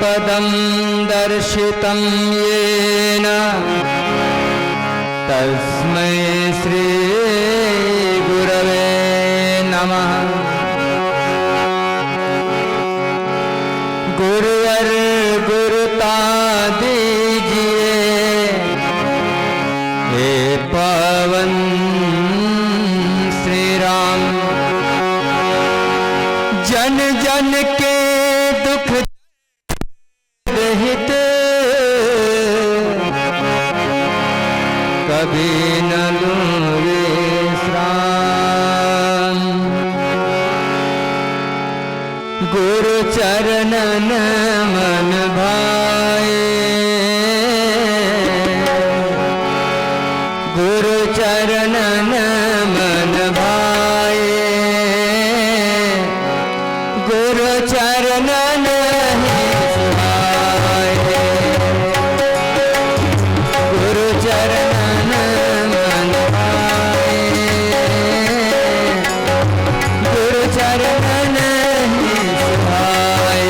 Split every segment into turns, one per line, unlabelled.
पदं दर्शितं येन तस्मै श्री गुरवे नमः। गुरुवर गुरुता दीजिए हे पवन श्री राम। जन जन के दुख रहित कभी न लूं विश्राम। गुरु चरणन मन भाए, गुरु चरणन मन भाए। गुरु चरणन ही सुहाए, गुरु चरणन मन भाए। गुरु चरणन ही सुहाए।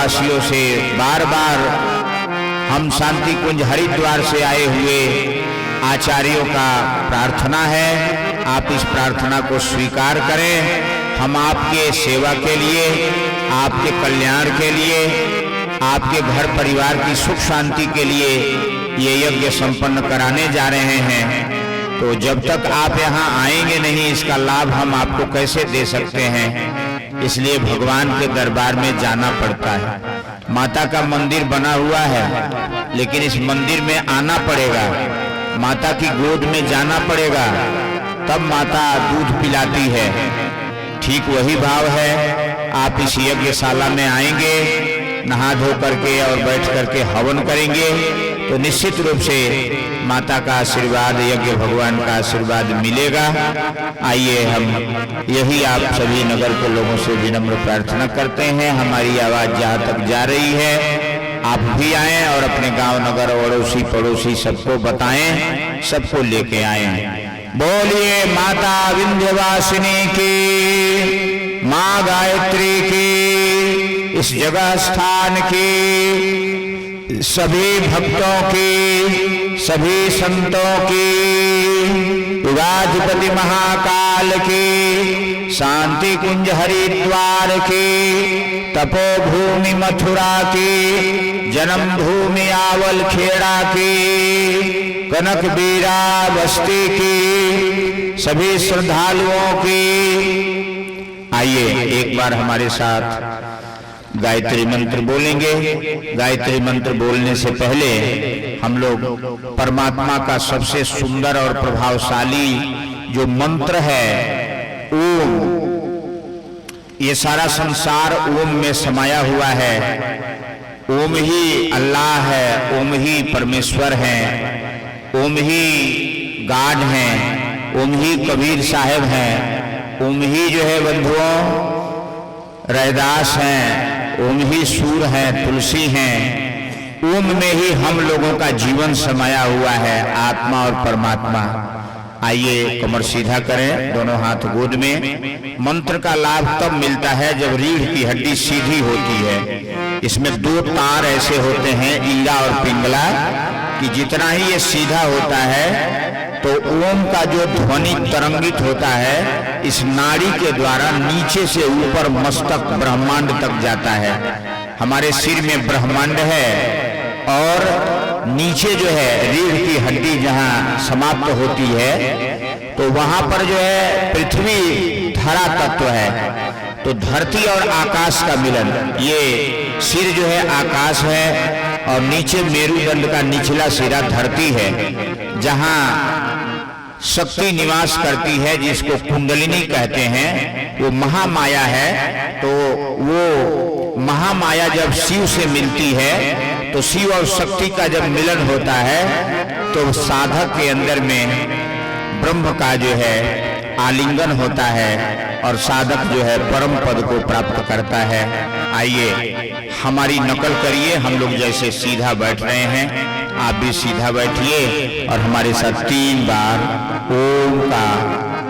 वासियों से बार बार हम शांति कुंज हरिद्वार से आए हुए आचार्यों का प्रार्थना है, आप इस प्रार्थना को स्वीकार करें। हम आपके सेवा के लिए, आपके कल्याण के लिए, आपके घर परिवार की सुख शांति के लिए ये यज्ञ संपन्न कराने जा रहे हैं। तो जब तक आप यहाँ आएंगे नहीं, इसका लाभ हम आपको कैसे दे सकते हैं? इसलिए भगवान के दरबार में जाना पड़ता है। माता का मंदिर बना हुआ है, लेकिन इस मंदिर में आना पड़ेगा, माता की गोद में जाना पड़ेगा, तब माता दूध पिलाती है। ठीक वही भाव है, आप इस यज्ञशाला में आएंगे, नहा धो करके और बैठ करके हवन करेंगे तो निश्चित रूप से माता का आशीर्वाद, यज्ञ भगवान का आशीर्वाद मिलेगा। आइए हम यही आप सभी नगर के लोगों से विनम्र प्रार्थना करते हैं। हमारी आवाज जहाँ तक जा रही है, आप भी आएं और अपने गांव नगर अड़ोसी पड़ोसी सबको बताएं, सबको लेके आएं। बोलिए माता विंध्यवासिनी की, माँ गायत्री की, इस जगह स्थान की, सभी भक्तों की, सभी संतों की, युगाधिपति महाकाल की, शांति कुंज हरिद्वार की, तपोभूमि मथुरा की, जन्म भूमि आवल खेड़ा की, कनक बीरा बस्ती की, सभी श्रद्धालुओं की। आइए एक बार हमारे साथ गायत्री मंत्र बोलेंगे। गायत्री मंत्र बोलने से पहले हम लोग परमात्मा का सबसे सुंदर और प्रभावशाली जो मंत्र है ओम, ये सारा संसार ओम में समाया हुआ है। ओम ही अल्लाह है, ओम ही परमेश्वर है, ओम ही गाड है, ओम ही कबीर साहब हैं, ओम ही जो है बंधुओं रैदास हैं, ओम ही सूर हैं, तुलसी हैं। ओम में ही हम लोगों का जीवन समाया हुआ है, आत्मा और परमात्मा। आइए कमर सीधा करें, दोनों हाथ गोद में। मंत्र का लाभ तब मिलता है जब रीढ़ की हड्डी सीधी होती है। इसमें दो तार ऐसे होते हैं, ईड़ा और पिंगला, कि जितना ही ये सीधा होता है तो ओम का जो ध्वनि तरंगित होता है इस नाड़ी के द्वारा नीचे से ऊपर मस्तक ब्रह्मांड तक जाता है। हमारे सिर में ब्रह्मांड है और नीचे जो है रीढ़ की हड्डी जहाँ समाप्त होती है तो वहां पर जो है पृथ्वी धरा तत्व है। तो धरती और आकाश का मिलन, ये सिर जो है आकाश है और नीचे मेरुदंड का निचला सिरा धरती है, जहां शक्ति निवास करती है, जिसको कुंडलिनी कहते हैं, वो महामाया है। तो वो महामाया जब शिव से मिलती है तो शिव और शक्ति का जब मिलन होता है तो साधक के अंदर में ब्रह्म का जो है आलिंगन होता है और साधक जो है परम पद को प्राप्त करता है। आइए हमारी नकल करिए, हम लोग जैसे सीधा बैठ रहे हैं आप भी सीधा बैठिए और हमारे साथ 3 बार ओम का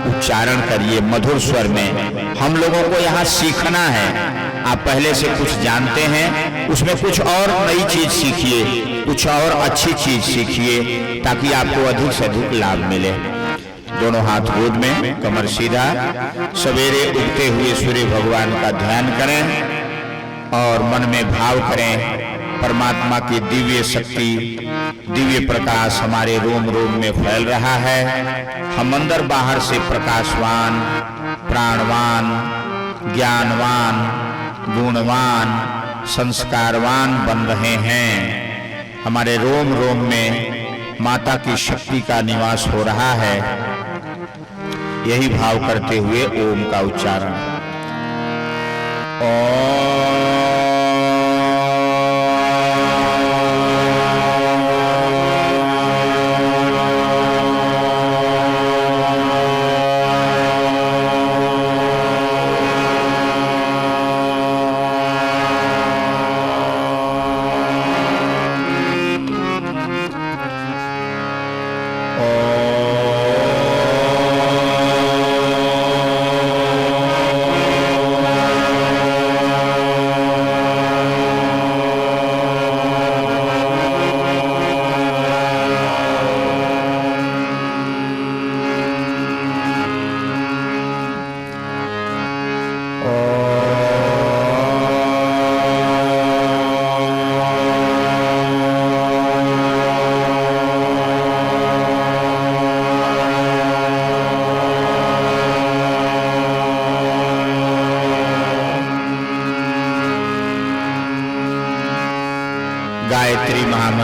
उच्चारण करिए मधुर स्वर में। हम लोगों को यहाँ सीखना है, आप पहले से कुछ जानते हैं, उसमें कुछ और नई चीज सीखिए, कुछ और अच्छी चीज सीखिए, ताकि आपको अधिक से अधिक लाभ मिले। दोनों हाथ गोद में, कमर सीधा, सवेरे उगते हुए सूर्य भगवान का ध्यान करें और मन में भाव करें परमात्मा की दिव्य शक्ति, दिव्य प्रकाश हमारे रोम रोम में फैल रहा है। हम अंदर बाहर से प्रकाशवान, प्राणवान, ज्ञानवान, गुणवान, संस्कारवान बन रहे हैं। हमारे रोम रोम में माता की शक्ति का निवास हो रहा है। यही भाव करते हुए ओम का उच्चारण।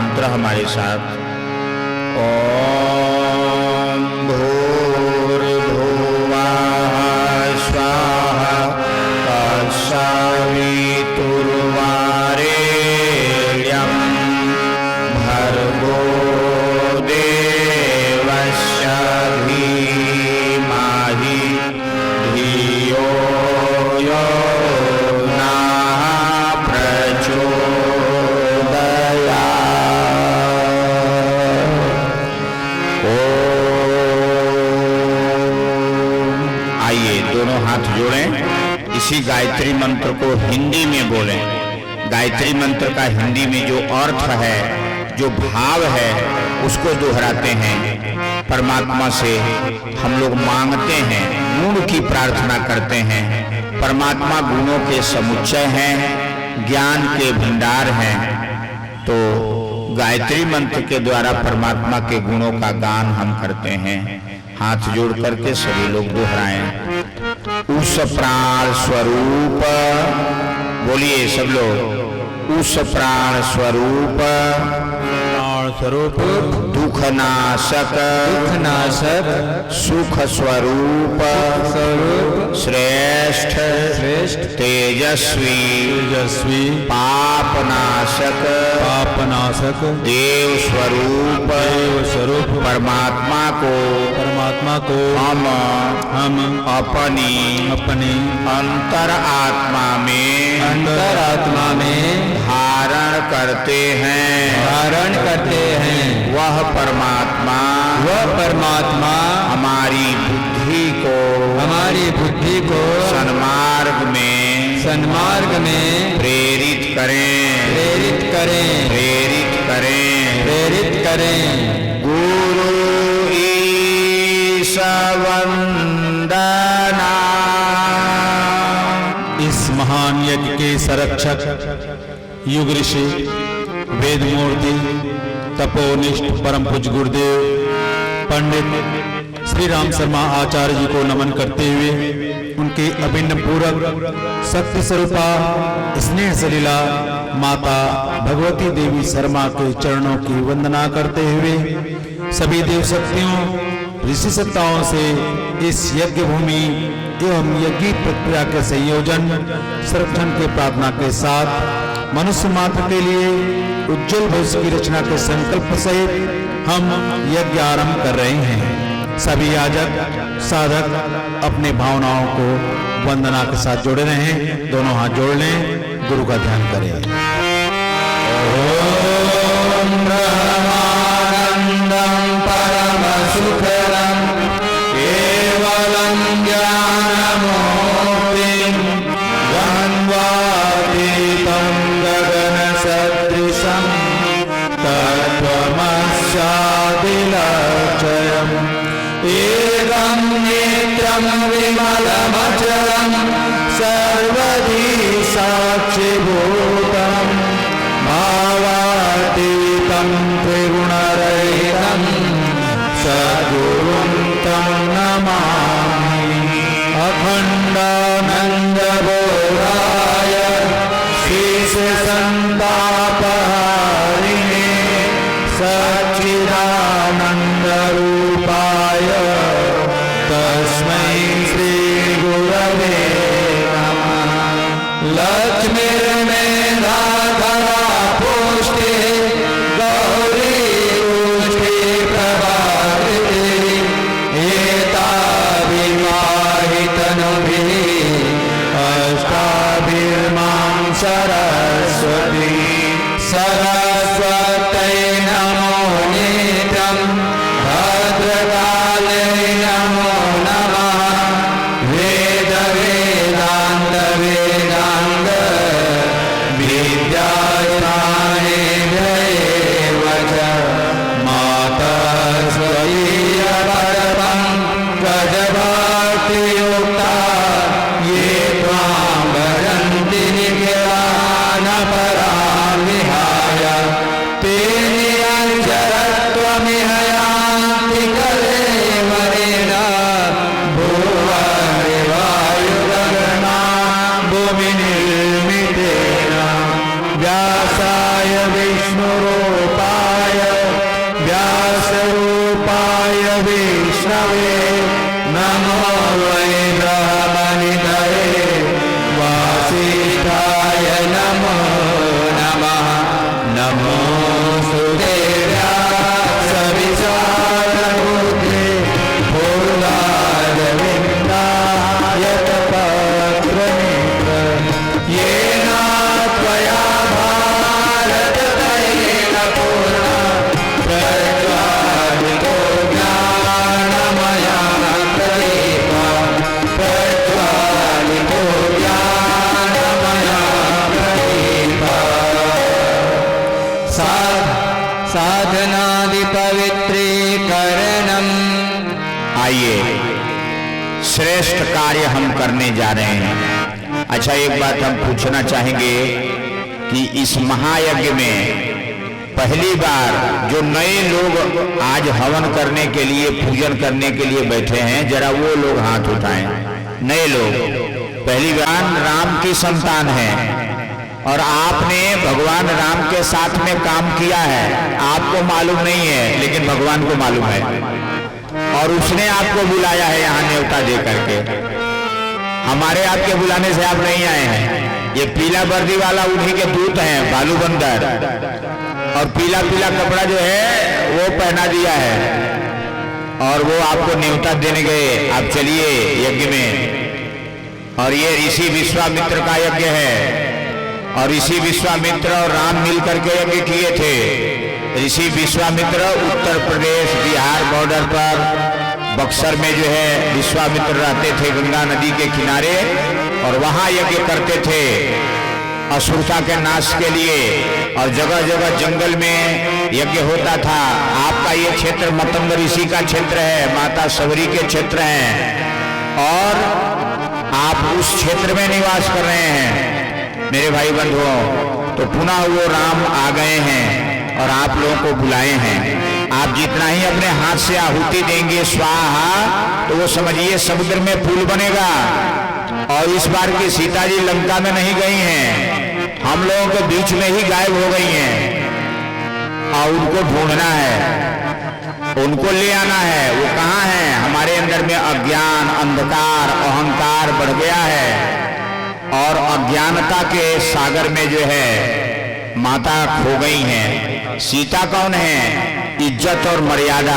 मंत्र हमारे साथ। ओम भूर्भुवः स्वाहा तत्सवितुर्वरेण्यं भर्गो देवस्य धीमहि धियो यो नः प्रचोदयात्। आइए दोनों हाथ जोड़ें, इसी गायत्री मंत्र को हिंदी में बोलें। गायत्री मंत्र का हिंदी में जो अर्थ है, जो भाव है, उसको दोहराते हैं। परमात्मा से हम लोग मांगते हैं, गुण की प्रार्थना करते हैं। परमात्मा गुणों के समुच्चय हैं, ज्ञान के भंडार हैं। तो गायत्री मंत्र के द्वारा परमात्मा के गुणों का गान हम करते हैं। हाथ जोड़ करके सभी लोग दोहराएं। उस प्राण स्वरूप, बोलिए सब लोग, उस प्राण स्वरूप
स्वरूप
दुखनाशक सुख स्वरूप श्रेष्ठ तेजस्वी पापनाशक देव स्वरूप परमात्मा को हम अपनी अंतर आत्मा में धारण करते हैं। वह परमात्मा हमारी बुद्धि को सन्मार्ग में प्रेरित करें। गुरु ईश वंदना।
इस महान यज्ञ के संरक्षक युग ऋषि वेद मूर्ति तपोनिष्ठ परम पूज्य गुरुदेव पंडित श्री राम शर्मा आचार्य जी को नमन करते हुए उनके अभिन्न पूरक शक्ति स्वरूपा स्नेह सलीला माता भगवती देवी शर्मा के चरणों की वंदना करते हुए सभी देव शक्तियों ऋषि सत्ताओं से इस यज्ञ भूमि एवं यज्ञ प्रक्रिया के संयोजन संरक्षण के प्रार्थना के साथ मनुष्य मात्र के लिए उज्जवल भविष्य की रचना के संकल्प सहित हम यज्ञ आरंभ कर रहे हैं। सभी याजक साधक अपने भावनाओं को वंदना के साथ जोड़े रहें। दोनों हाथ जोड़ लें, गुरु का ध्यान करें।
ओम ब्रह्मानंदं परम सुखदं केवलं ज्ञानमूर्तिं द्वन्द्वातीतं गगनसदृशं तत्त्वमस्यादिलक्ष्यम् एकं नेत्रं विमलमचलं सर्वधी साक्षिभूतं भावातीतं त्रिगुणरहितं सद्गुरुं तं नमामि। अखण्डानन्दबोधाय शेषसन्तापहारिणे सच्चिदानन्दरूपाय तस्मै श्रीगुरवे नमः। लक्ष्मीर्मेधाधरा पुष्टे गौरी पुष्टे प्रभाते एताभिमाहितनुभिः अष्टाभिर्मां सरस्वती नमो नेत्रं साधनादि पवित्रीकरणम।
आइए श्रेष्ठ कार्य हम करने जा रहे हैं। अच्छा, एक बात हम पूछना चाहेंगे कि इस महायज्ञ में पहली बार जो नए लोग आज हवन करने के लिए, पूजन करने के लिए बैठे हैं, जरा वो लोग हाथ उठाएं। नए लोग पहली बार राम की संतान हैं और आपने भगवान राम के साथ में काम किया है। आपको मालूम नहीं है लेकिन भगवान को मालूम है और उसने आपको बुलाया है यहाँ न्योता दे करके। हमारे आपके बुलाने से आप नहीं आए हैं। ये पीला वर्दी वाला उन्हीं के दूत हैं, भालू बंदर, और पीला पीला कपड़ा जो है वो पहना दिया है और वो आपको न्योता देने गए, आप चलिए यज्ञ में। और ये ऋषि विश्वामित्र का यज्ञ है और ऋषि विश्वामित्र और राम मिलकर के यज्ञ किए थे। ऋषि विश्वामित्र उत्तर प्रदेश बिहार बॉर्डर पर बक्सर में जो है विश्वामित्र रहते थे, गंगा नदी के किनारे, और वहां यज्ञ करते थे असुरता के नाश के लिए। और जगह जगह जंगल में यज्ञ होता था। आपका ये क्षेत्र मतंग ऋषि का क्षेत्र है, माता सबरी के क्षेत्र है और आप उस क्षेत्र में निवास कर रहे हैं मेरे भाई बंधुओं। तो पुनः वो राम आ गए हैं और आप लोगों को बुलाए हैं। आप जितना ही अपने हाथ से आहुति देंगे स्वाहा, तो वो समझिए समुद्र में पुल बनेगा। और इस बार की सीता जी लंका में नहीं गई हैं, हम लोगों के बीच में ही गायब हो गई हैं और उनको ढूंढना है, उनको ले आना है। वो कहाँ है? हमारे अंदर में अज्ञान, अंधकार, अहंकार बढ़ गया है और अज्ञानता के सागर में जो है माता खो गई हैं। सीता कौन है? इज्जत और मर्यादा।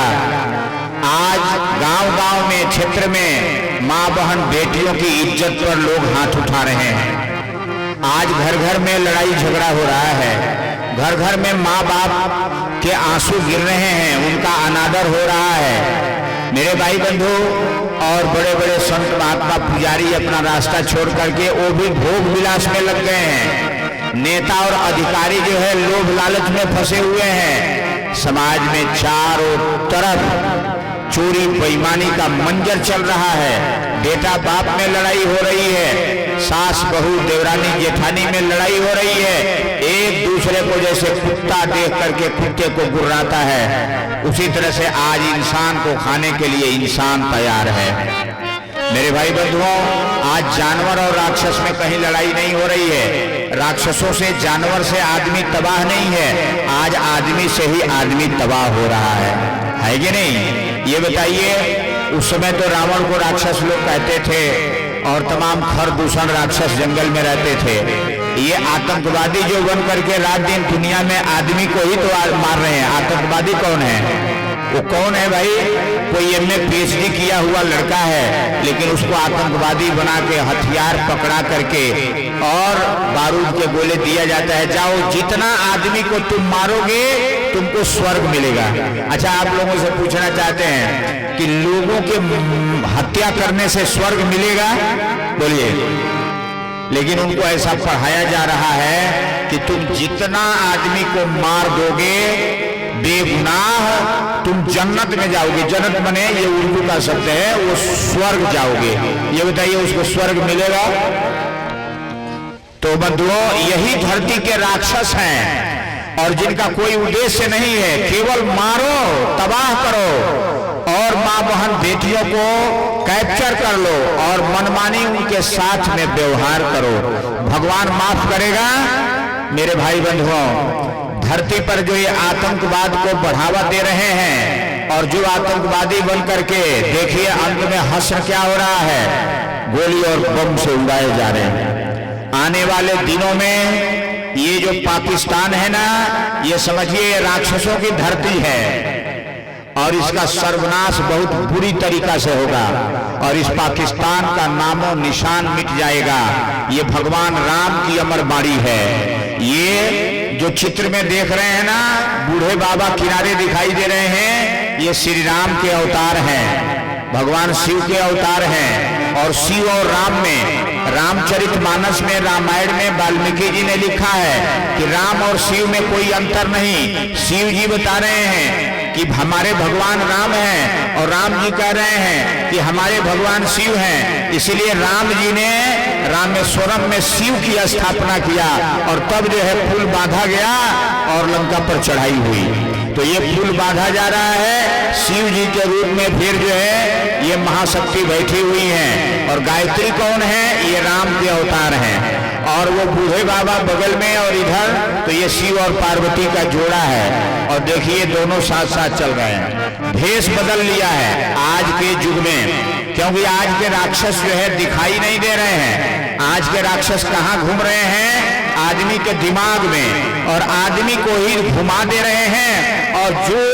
आज गांव-गांव में, क्षेत्र में माँ बहन बेटियों की इज्जत पर लोग हाथ उठा रहे हैं। आज घर घर में लड़ाई झगड़ा हो रहा है, घर घर में माँ बाप के आंसू गिर रहे हैं, उनका अनादर हो रहा है मेरे भाई बंधु। और बड़े बड़े संत महात्मा पुजारी अपना रास्ता छोड़ करके वो भी भोग विलास में लग गए हैं। नेता और अधिकारी जो है लोभ लालच में फंसे हुए हैं। समाज में चारों तरफ चोरी बेईमानी का मंजर चल रहा है। बेटा बाप में लड़ाई हो रही है, सास बहू देवरानी जेठानी में लड़ाई हो रही है। एक दूसरे को जैसे कुत्ता देख करके कुत्ते को गुर्राता है, उसी तरह से आज इंसान को खाने के लिए इंसान तैयार है मेरे भाई बंधुओं। आज जानवर और राक्षस में कहीं लड़ाई नहीं हो रही है। राक्षसों से, जानवर से आदमी तबाह नहीं है, आज आदमी से ही आदमी तबाह हो रहा है कि नहीं? ये बताइए, उस समय तो रावण को राक्षस लोग कहते थे और तमाम खर दूषण राक्षस जंगल में रहते थे। ये आतंकवादी जो बन करके रात दिन दुनिया में आदमी को ही तो मार रहे हैं। आतंकवादी कौन है? वो कौन है भाई? कोई एमए पीएचडी किया हुआ लड़का है, लेकिन उसको आतंकवादी बना के हथियार पकड़ा करके और बारूद के गोले दिया जाता है। जाओ, जितना आदमी को तुम मारोगे तुमको स्वर्ग मिलेगा। अच्छा, आप लोगों से पूछना चाहते हैं कि लोगों के हत्या करने से स्वर्ग मिलेगा? बोलिए। लेकिन उनको ऐसा पढ़ाया जा रहा है कि तुम जितना आदमी को मार दोगे बेगुनाह तुम जन्नत में जाओगे। जन्नत बने ये उर्दू का शब्द है, वो स्वर्ग जाओगे। ये बताइए, उसको स्वर्ग मिलेगा? तो बंधुओं, यही धरती के राक्षस हैं और जिनका कोई उद्देश्य नहीं है, केवल मारो, तबाह करो और माँ बहन बेटियों को कैप्चर कर लो और मनमानी उनके साथ में व्यवहार करो। भगवान माफ करेगा मेरे भाई बंधुओं। धरती पर जो ये आतंकवाद को बढ़ावा दे रहे हैं और जो आतंकवादी बन करके देखिए अंत में हश्र क्या हो रहा है, गोली और बम से उड़ाए जा रहे हैं। आने वाले दिनों में ये जो पाकिस्तान है ना, ये समझिए राक्षसों की धरती है और इसका सर्वनाश बहुत बुरी तरीका से होगा और इस पाकिस्तान का नामो निशान मिट जाएगा। ये भगवान राम की अमर बाणी है। ये जो चित्र में देख रहे हैं ना, बूढ़े बाबा किनारे दिखाई दे रहे हैं, ये श्री राम के अवतार हैं, भगवान शिव के अवतार हैं और शिव और राम में रामचरितमानस में, रामायण में वाल्मीकि जी ने लिखा है कि राम और शिव में कोई अंतर नहीं। शिव जी बता रहे हैं कि हमारे भगवान राम हैं और राम जी कह रहे हैं कि हमारे भगवान शिव हैं। इसलिए राम जी ने रामेश्वरम में शिव की स्थापना किया और तब जो है पुल बांधा गया और लंका पर चढ़ाई हुई। तो ये पुल बांधा जा रहा है शिव जी के रूप में। फिर जो है ये महाशक्ति बैठी हुई हैं और गायत्री कौन है? ये राम के अवतार हैं। और वो बूढ़े बाबा बगल में और इधर, तो ये शिव और पार्वती का जोड़ा है। और देखिए दोनों साथ साथ चल रहे हैं। भेष बदल लिया है आज के युग में, क्योंकि आज के राक्षस जो है दिखाई नहीं दे रहे हैं। आज के राक्षस कहाँ घूम रहे हैं? आदमी के दिमाग में, और आदमी को ही घुमा दे रहे हैं। और जो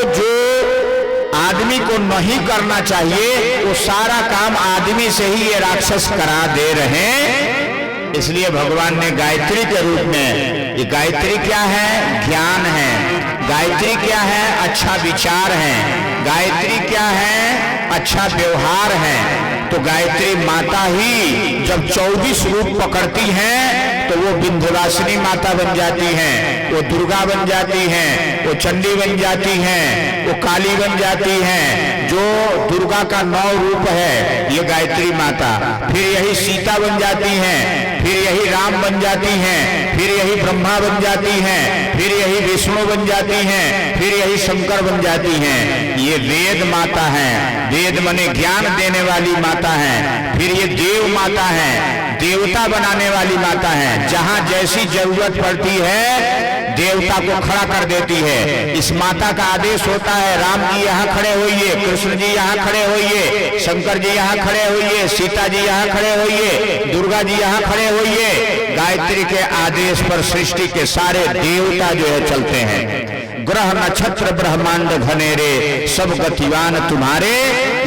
आदमी को नहीं करना चाहिए वो सारा काम आदमी से ही ये राक्षस करा दे रहे हैं। इसलिए भगवान ने गायत्री के रूप में, ये गायत्री क्या है? ज्ञान है। गायत्री क्या है? अच्छा विचार है। गायत्री क्या है? अच्छा व्यवहार है। तो गायत्री माता ही जब 24 रूप पकड़ती हैं तो वो विंध्यवासिनी माता बन जाती हैं, वो दुर्गा बन जाती हैं, वो चंडी बन जाती हैं, वो काली बन जाती हैं। जो दुर्गा का 9 रूप है ये गायत्री माता। फिर यही सीता बन जाती हैं, फिर यही राम बन जाती हैं, फिर यही ब्रह्मा बन जाती हैं, फिर यही विष्णु बन जाती हैं, फिर यही शंकर बन जाती हैं। ये वेद माता है, वेद माने ज्ञान देने वाली माता है। फिर ये देव माता है, देवता बनाने वाली माता है। जहां जैसी जरूरत पड़ती है देवता को खड़ा कर देती है। इस माता का आदेश होता है राम जी यहाँ खड़े होइए, कृष्ण जी यहाँ खड़े होइए, शंकर जी यहाँ खड़े होइए, सीता जी यहाँ खड़े होइए, दुर्गा जी यहाँ खड़े होइए। गायत्री के आदेश पर सृष्टि के सारे देवता जो है चलते हैं। ग्रह नक्षत्र ब्रह्मांड घनेरे सब गतिवान तुम्हारे।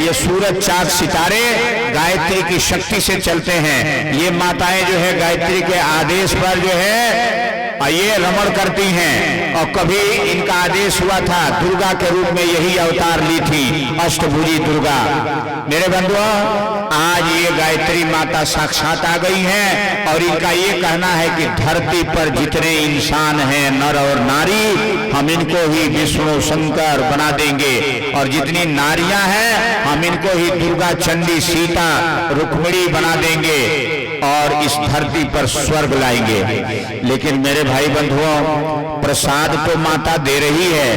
ये सूरज चांद सितारे गायत्री की शक्ति से चलते हैं। ये माताएं जो है गायत्री के आदेश पर जो है ये रमण करती हैं। और कभी इनका आदेश हुआ था, दुर्गा के रूप में यही अवतार ली थी अष्टभुजी दुर्गा। मेरे बंधुओं, आज ये गायत्री माता साक्षात आ गई हैं और इनका ये कहना है कि धरती पर जितने इंसान हैं नर और नारी, हम इनको ही विष्णु शंकर बना देंगे। और जितनी नारियां हैं हम इनको ही दुर्गा चंडी सीता रुक्मिणी बना देंगे और इस धरती पर स्वर्ग लाएंगे। लेकिन मेरे भाई बंधुओं, प्रसाद तो माता दे रही है,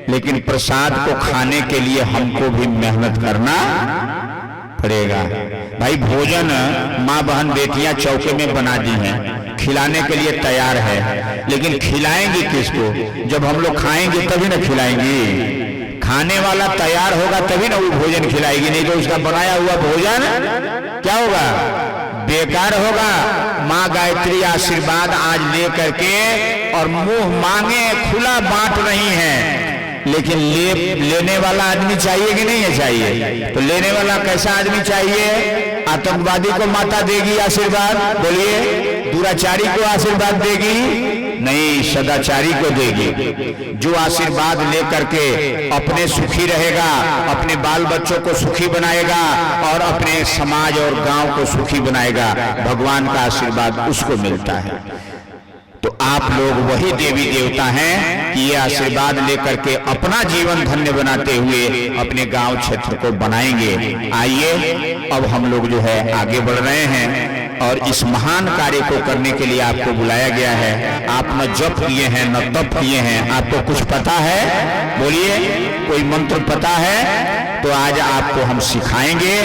लेकिन प्रसाद को खाने के लिए हमको भी मेहनत करना पड़ेगा। भाई भोजन माँ बहन बेटियां चौके में बना दी हैं, खिलाने के लिए तैयार है, लेकिन खिलाएंगी किसको? जब हम लोग खाएंगे तभी ना खिलाएंगी। खाने वाला तैयार होगा तभी ना वो भोजन खिलाएगी, नहीं तो उसका बनाया हुआ भोजन क्या होगा? बेकार होगा। माँ गायत्री आशीर्वाद आज ले करके और मुंह मांगे खुला बांट रही हैं, लेकिन लेने वाला आदमी चाहिए कि नहीं है? चाहिए। तो लेने वाला कैसा आदमी चाहिए? आतंकवादी को माता देगी आशीर्वाद? बोलिए। दुराचारी को आशीर्वाद देगी? नहीं, सदाचारी को देगी। जो आशीर्वाद लेकर के अपने सुखी रहेगा, अपने बाल बच्चों को सुखी बनाएगा और अपने समाज और गांव को सुखी बनाएगा, भगवान का आशीर्वाद उसको मिलता है। तो आप लोग वही देवी देवता हैं कि ये आशीर्वाद लेकर के अपना जीवन धन्य बनाते हुए अपने गांव क्षेत्र को बनाएंगे। आइए अब हम लोग जो है आगे बढ़ रहे हैं और इस महान कार्य को करने के लिए आपको बुलाया गया है। आप न जप किए हैं न तप किए हैं, आपको कुछ पता है? बोलिए, कोई मंत्र पता है? तो आज आपको हम सिखाएंगे।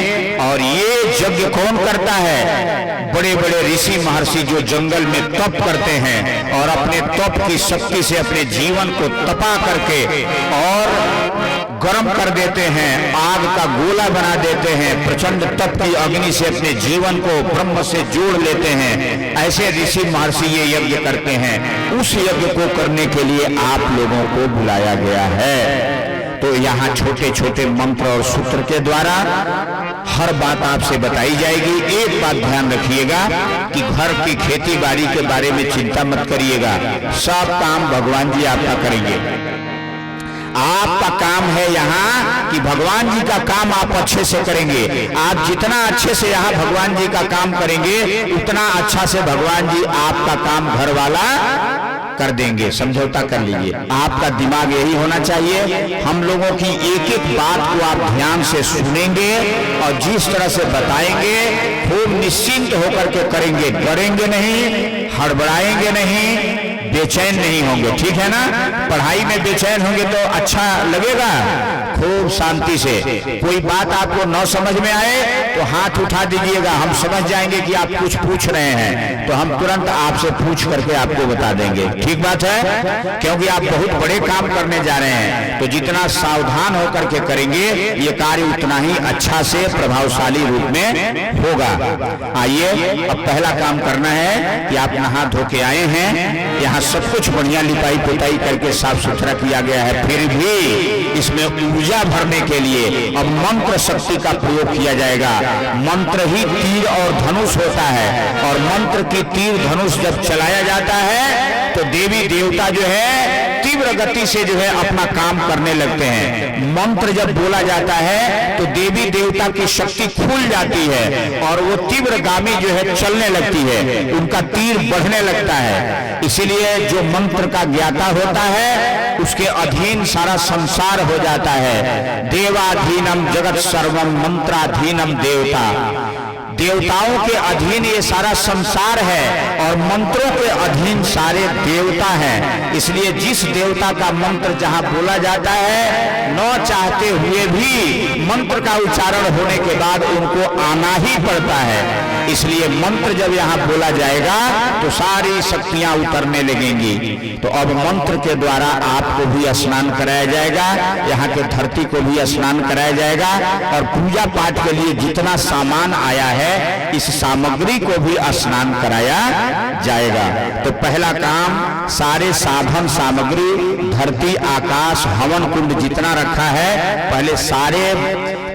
और ये यज्ञ कौन करता है? बड़े बड़े ऋषि महर्षि जो जंगल में तप करते हैं और अपने तप की शक्ति से अपने जीवन को तपा करके और गर्म कर देते हैं, आग का गोला बना देते हैं, प्रचंड तप की अग्नि से अपने जीवन को ब्रह्म से जोड़ लेते हैं। ऐसे ऋषि महर्षि ये यज्ञ करते हैं। उस यज्ञ को करने के लिए आप लोगों को बुलाया गया है। तो यहाँ छोटे छोटे मंत्र और सूत्र के द्वारा हर बात आपसे बताई जाएगी। एक बात ध्यान रखिएगा कि घर की खेती बाड़ी के बारे में चिंता मत करिएगा, सब काम भगवान जी आपका करेंगे। आपका काम है यहाँ कि भगवान जी का काम आप अच्छे से करेंगे। आप जितना अच्छे से यहाँ भगवान जी का काम करेंगे उतना अच्छा से भगवान जी आपका काम घर वाला कर देंगे। समझौता कर लीजिए। आपका दिमाग यही होना चाहिए। हम लोगों की एक एक बात को आप ध्यान से सुनेंगे और जिस तरह से बताएंगे खूब निश्चिंत होकर के करेंगे। डरेंगे नहीं, हड़बड़ाएंगे नहीं, बेचैन नहीं होंगे। ठीक है ना? पढ़ाई में बेचैन होंगे तो अच्छा लगेगा? खूब शांति से। कोई बात आपको न समझ में आए तो हाथ उठा दीजिएगा, हम समझ जाएंगे कि आप कुछ पूछ रहे हैं तो हम तुरंत आपसे पूछ करके आपको बता देंगे। ठीक बात है? क्योंकि आप बहुत बड़े काम करने जा रहे हैं, तो जितना सावधान होकर के करेंगे ये कार्य उतना ही अच्छा से प्रभावशाली रूप में होगा। आइए, अब पहला काम करना है कि आप नहा धो के आए हैं, यहाँ सब कुछ बढ़िया लिपाई पुताई करके साफ सुथरा किया गया है, फिर भी इसमें ऊर्जा भरने के लिए अब मंत्र शक्ति का प्रयोग किया जाएगा। मंत्र ही तीर और धनुष होता है, और मंत्र की तीर धनुष जब चलाया जाता है तो देवी देवता जो है तीव्र गति से जो है अपना काम करने लगते हैं। मंत्र जब बोला जाता है तो देवी देवता की शक्ति खुल जाती है और वो तीव्रगामी जो है चलने लगती है, उनका तीर बढ़ने लगता है। इसीलिए जो मंत्र का ज्ञाता होता है उसके अधीन सारा संसार हो जाता है। देवाधीनम जगत सर्वम मंत्राधीनम देवता। देवताओं के अधीन ये सारा संसार है और मंत्रों के अधीन सारे देवता हैं। इसलिए जिस देवता का मंत्र जहां बोला जाता है, न चाहते हुए भी मंत्र का उच्चारण होने के बाद उनको आना ही पड़ता है। इसलिए मंत्र जब यहाँ बोला जाएगा तो सारी शक्तियां उतरने लगेंगी। तो अब मंत्र के द्वारा आपको भी स्नान कराया जाएगा, यहाँ के धरती को भी स्नान कराया जाएगा, और पूजा पाठ के लिए जितना सामान आया है इस सामग्री को भी स्नान कराया जाएगा। तो पहला काम, सारे साधन सामग्री, धरती आकाश हवन कुंड जितना रखा है, पहले सारे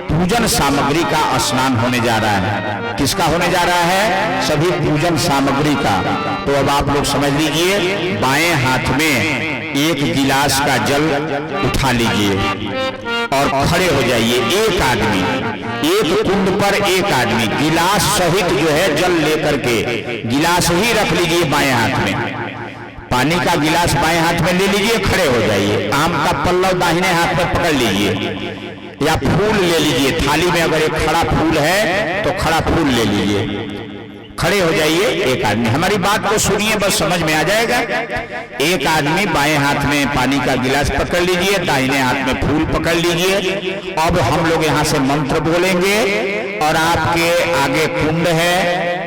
पूजन सामग्री का स्नान होने जा रहा है। किसका होने जा रहा है? सभी पूजन सामग्री का। तो अब आप लोग समझ लीजिए, बाएं हाथ में एक गिलास का जल उठा लीजिए और खड़े हो जाइए। एक आदमी, एक कुंड पर एक आदमी गिलास सहित जो है जल लेकर के, गिलास ही रख लीजिए बाएं हाथ में। पानी का गिलास बाएं हाथ में ले लीजिए, खड़े हो जाइए। आम का पल्लव दाहिने हाथ में पकड़ लीजिए या फूल ले लीजिए। थाली में अगर एक खड़ा फूल है तो खड़ा फूल ले लीजिए। खड़े हो जाइए एक आदमी। हमारी बात को सुनिए, बस समझ में आ जाएगा। एक आदमी बाएं हाथ में पानी का गिलास पकड़ लीजिए, दाहिने हाथ में फूल पकड़ लीजिए। अब हम लोग यहाँ से मंत्र बोलेंगे और आपके आगे कुंड है,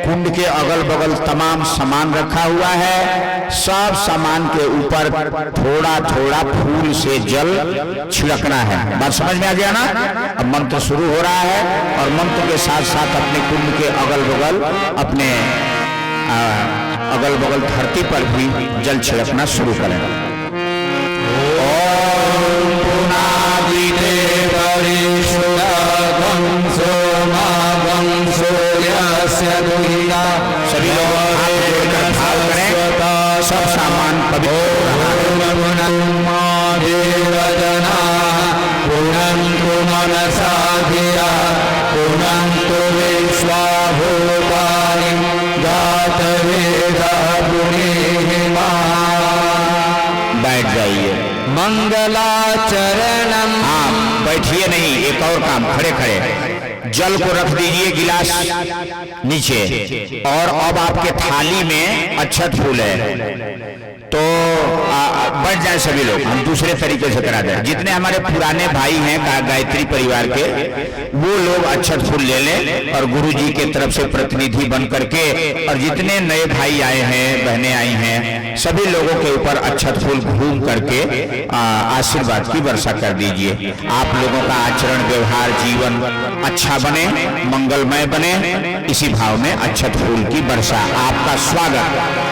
कुंड के अगल बगल तमाम सामान रखा हुआ है। सब सामान के ऊपर थोड़ा थोड़ा फूल से जल छिड़कना है। बात समझ में आ गया ना? अब मंत्र शुरू हो रहा है और मंत्र के साथ साथ अपने कुंड के अगल बगल, अपने अगल बगल धरती पर भी जल छिड़कना शुरू करें। ओम पुनादिते परिशुद्धं सोमागं सूर्यस्य दुहिता। सभी लोग हाथ जोड़कर भाव करें, सब सामान पवित्र पुनन्तु मनसा धिया पुनन्तु विश्वाभूतानि जातवेदा पुनीहिमा। बैठ जाइए।
मंगलाचरणम।
हाँ, बैठिए नहीं, एक और काम, खड़े खड़े जल को रख दीजिए गिलास नीचे, और अब आपके थाली में अक्षत फूल है तो बढ़ जाए सभी लोग। हम दूसरे तरीके से करा दें। जितने हमारे पुराने भाई हैं गायत्री परिवार के, वो लोग अक्षत फूल ले लें और गुरु जी के तरफ से प्रतिनिधि बन करके, और जितने नए भाई आए हैं, बहनें आई हैं, सभी लोगों के ऊपर अक्षत फूल घूम करके आशीर्वाद की वर्षा कर दीजिए। आप लोगों का आचरण, व्यवहार, जीवन अच्छा बने, मंगलमय बने, इसी भाव में अक्षत फूल की वर्षा। आपका स्वागत,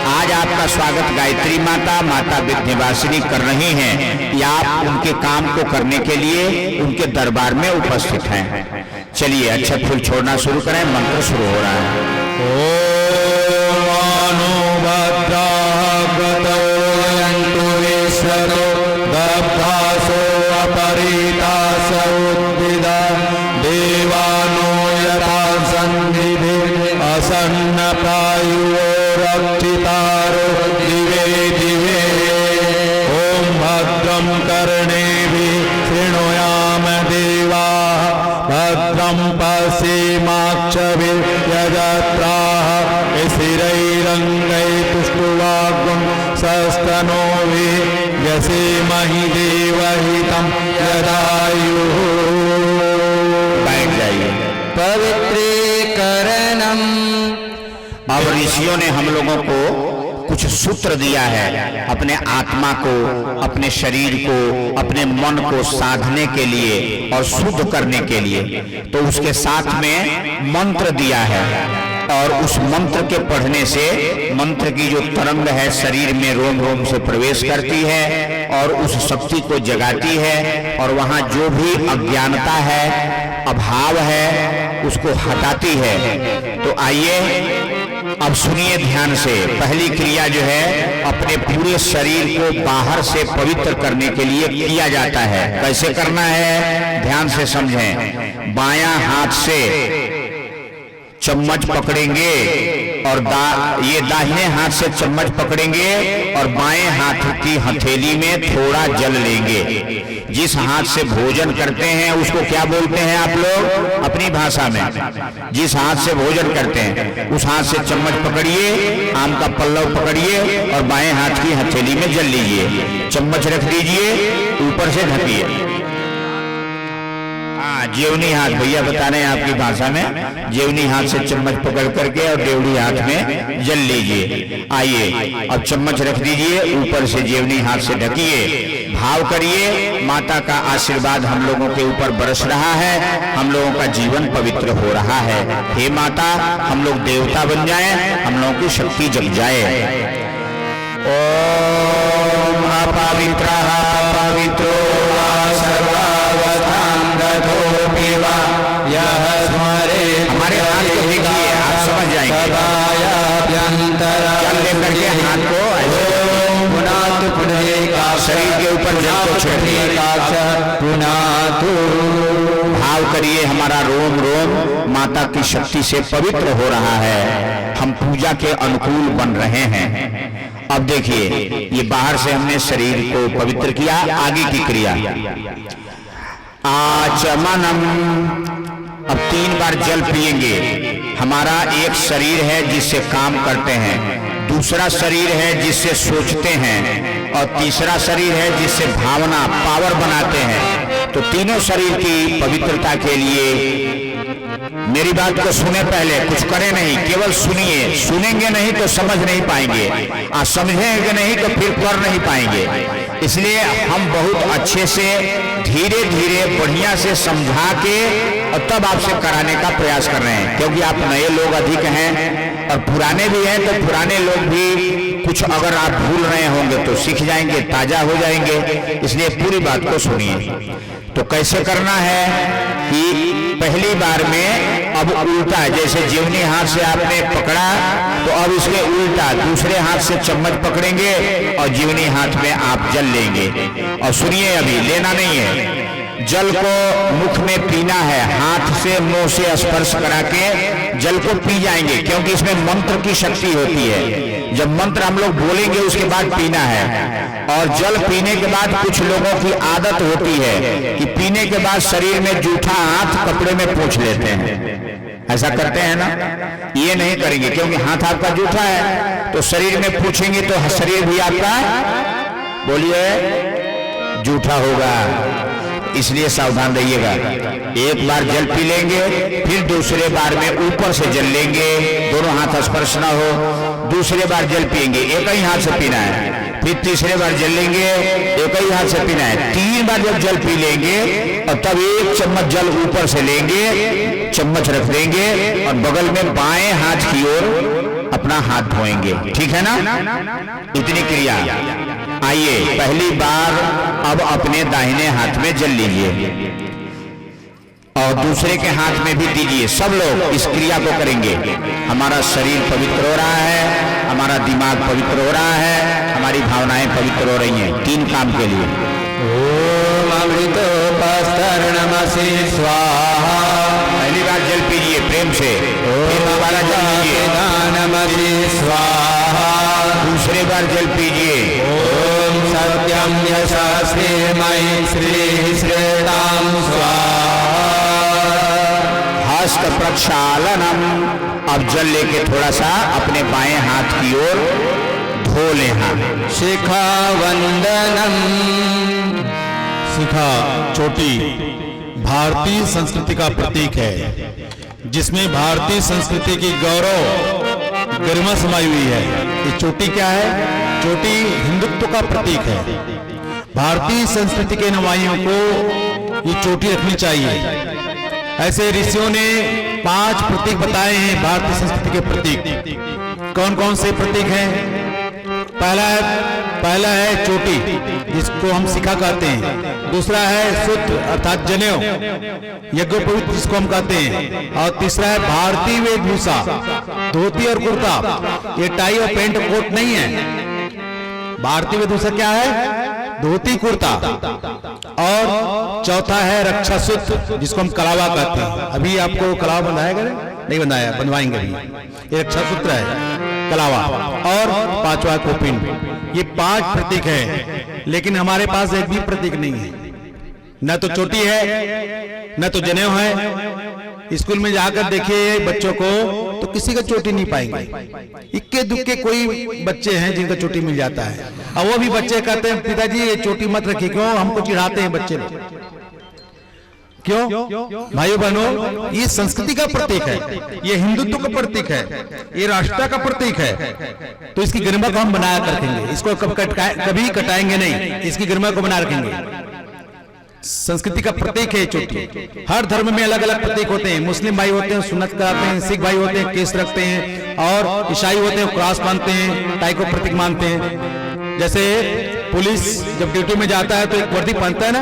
आज आपका स्वागत गायत्री माता, माता विंध्यवासिनी कर रही हैं, या आप उनके काम को करने के लिए उनके दरबार में उपस्थित हैं। चलिए अक्षत फूल छोड़ना शुरू करें, मंत्र शुरू हो रहा है। ओम
कर्णेभिः शृणुयाम देवाः भद्रं पश्येमाक्षभिर्यजत्राः स्थिरैरङ्गैः पुष्टुवाग्ं सस्तनोभिः यसेमहि देवहितं यदायुः।
बैठ जाइए।
पवित्रीकरणम।
अब ऋषियों ने हम लोगों को कुछ सूत्र दिया है अपने आत्मा को, अपने शरीर को, अपने मन को साधने के लिए और शुद्ध करने के लिए। तो उसके साथ में मंत्र दिया है और उस मंत्र के पढ़ने से मंत्र की जो तरंग है शरीर में रोम रोम से प्रवेश करती है और उस शक्ति को जगाती है और वहां जो भी अज्ञानता है, अभाव है, उसको हटाती है। तो आइए अब सुनिए ध्यान से। पहली क्रिया जो है अपने पूरे शरीर को बाहर से पवित्र करने के लिए किया जाता है। कैसे करना है ध्यान से समझें। बायां हाथ से चम्मच पकड़ेंगे और ये दाहिने हाथ से चम्मच पकड़ेंगे और बाएं हाथ की हथेली में थोड़ा जल लेंगे। जिस हाथ से भोजन करते हैं उसको क्या बोलते हैं आप लोग अपनी भाषा में? जिस हाथ से भोजन करते हैं उस हाथ से चम्मच पकड़िए, आम का पल्लव पकड़िए और बाएं हाथ की हथेली में जल लीजिए। चम्मच रख दीजिए, ऊपर से ढकिए। जेवनी हाथ, भैया बता रहे हैं आपकी भाषा में, जेवनी हाथ से चम्मच पकड़ करके और देवड़ी हाथ में जल लीजिए। आइए अब चम्मच रख दीजिए, ऊपर से जेवनी हाथ से ढकिए, भाव करिए माता का आशीर्वाद हम लोगों के ऊपर बरस रहा है, हम लोगों का जीवन पवित्र हो रहा है। हे माता, हम लोग देवता बन जाएं, हम लोगों की शक्ति जग जाए। ओम अपवित्रः पवित्रो वा सर्वावतां गतोऽपि वा यः स्मरेत्। हमारे हाथ को देखिए, आप समझ जाएंगे। जल लेकर के हाथ को शरीर के ऊपर जल को छिड़किए, भाव करिए हमारा रोम रोम माता की शक्ति से पवित्र हो रहा है, हम पूजा के अनुकूल बन रहे हैं। अब देखिए ये बाहर से हमने शरीर को पवित्र किया, आगे की क्रिया आचमनम। अब 3 बार जल पिएंगे। हमारा एक शरीर है जिससे काम करते हैं, दूसरा शरीर है जिससे सोचते हैं और तीसरा शरीर है जिससे भावना पावर बनाते हैं। तो तीनों शरीर की पवित्रता के लिए मेरी बात को सुने, पहले कुछ करें नहीं, केवल सुनिए। सुनेंगे नहीं तो समझ नहीं पाएंगे, और समझेंगे नहीं तो फिर कर नहीं पाएंगे। इसलिए हम बहुत अच्छे से धीरे धीरे बढ़िया से समझा के और तब आपसे कराने का प्रयास कर रहे हैं, क्योंकि आप नए लोग अधिक हैं और पुराने भी हैं। तो पुराने लोग भी कुछ अगर आप भूल रहे होंगे तो सीख जाएंगे, ताजा हो जाएंगे। इसलिए पूरी बात को सुनिए। तो कैसे करना है कि पहली बार में अब उल्टा, जैसे जीवनी हाथ से आपने पकड़ा तो अब इसके उल्टा दूसरे हाथ से चम्मच पकड़ेंगे और जीवनी हाथ में आप जल लेंगे। और सुनिए, अभी लेना नहीं है, जल को मुख में पीना है, हाथ से मुंह से स्पर्श करा के जल को पी जाएंगे, क्योंकि इसमें मंत्र की शक्ति होती है। जब मंत्र हम लोग बोलेंगे उसके बाद पीना है। और जल पीने के बाद कुछ लोगों की आदत होती है कि पीने के बाद शरीर में जूठा हाथ कपड़े में पोंछ लेते हैं। ऐसा करते हैं ना? ये नहीं करेंगे, क्योंकि हाथ आपका जूठा है तो शरीर में पूछेंगे तो शरीर भी आपका, बोलिए, जूठा होगा। इसलिए सावधान रहिएगा। एक बार जल पी लेंगे, फिर दूसरे बार में ऊपर से जल लेंगे, दोनों हाथ स्पर्श ना हो। दूसरे बार जल पिएंगे, एक ही हाथ से पीना है। फिर तीसरे बार जल लेंगे, एक ही हाथ से पीना है। 3 बार जब जल पी लेंगे और तब 1 चम्मच जल ऊपर से लेंगे, चम्मच रख देंगे और बगल में बाएं हाथ की ओर अपना हाथ धोएंगे। ठीक है ना? इतनी क्रिया। आइए पहली बार अब अपने दाहिने हाथ में जल लीजिए और दूसरे के हाथ में भी दीजिए। सब लोग इस क्रिया को करेंगे। हमारा शरीर पवित्र हो रहा है, हमारा दिमाग पवित्र हो रहा है, हमारी भावनाएं पवित्र हो रही हैं 3 काम के लिए।
ओम अमृतोपस्तरणमसि स्वाहा।
पहली बार जल पीजिए प्रेम से, फिर दोबारा जल लीजिए,
नमसि स्वाहा।
दूसरे बार जल पीजिए।
ओम सत्यम यशः श्रीमयी श्री श्रीराम स्वाहा।
हस्त प्रक्षालनम। अब जल लेके थोड़ा सा अपने बाएं हाथ की ओर धो ले हाथ।
शिखा वंदनम।
शिखा चोटी भारतीय संस्कृति का प्रतीक है, जिसमें भारतीय संस्कृति की गौरव गरिमा समाई हुई है। ये चोटी क्या है? चोटी हिंदुत्व का प्रतीक है। भारतीय संस्कृति के अनुयायियों को ये चोटी रखनी चाहिए। ऐसे ऋषियों ने 5 प्रतीक बताए हैं भारतीय संस्कृति के प्रतीक। कौन कौन से प्रतीक हैं? पहला है चोटी, जिसको हम शिखा कहते हैं। दूसरा है सूत्र अर्थात जनेऊ, यज्ञोपवीत जिसको हम कहते हैं। और तीसरा है भारतीय वेशभूषा, धोती और कुर्ता। ये टाई और पेंट कोट नहीं है। भारतीय वेशभूषा क्या है? धोती कुर्ता। और चौथा है रक्षा सूत्र, जिसको हम कलावा कहते हैं। अभी आपको कलावा बंधाएगा नहीं बंधाया, बनवाएंगे अभी। ये रक्षा सूत्र है, कलावा। और 5वां कोपिन। ये 5 प्रतीक हैं, लेकिन हमारे पास एक भी प्रतीक नहीं है। न तो चोटी है, न तो जनेऊ है। स्कूल में जाकर देखिए बच्चों को, तो किसी का चोटी नहीं पाएंगे। इक्के दुक्के कोई बच्चे हैं जिनका चोटी मिल जाता है। और वो भी बच्चे कहते हैं पिताजी ये चोटी मत रखिए। क्यों? हमको चिढ़ाते हैं बच्चे लोग। क्यों? भाइयों बहनों, ये संस्कृति का प्रतीक है, ये हिंदुत्व का प्रतीक है, ये राष्ट्र का प्रतीक है। तो इसकी गरिमा को हम बनाया रखेंगे। इसको कभी कटाएंगे नहीं, इसकी गरिमा को बना रखेंगे। संस्कृति का प्रतीक है चोटी। हर धर्म में अलग अलग प्रतीक होते हैं। मुस्लिम भाई होते हैं सुन्नत कराते हैं, सिख भाई होते हैं केस रखते हैं, और ईसाई होते हैं क्रॉस बांधते हैं, टाई को प्रतीक मानते हैं। जैसे पुलिस जब ड्यूटी में जाता है तो एक वर्दी पहनता है ना,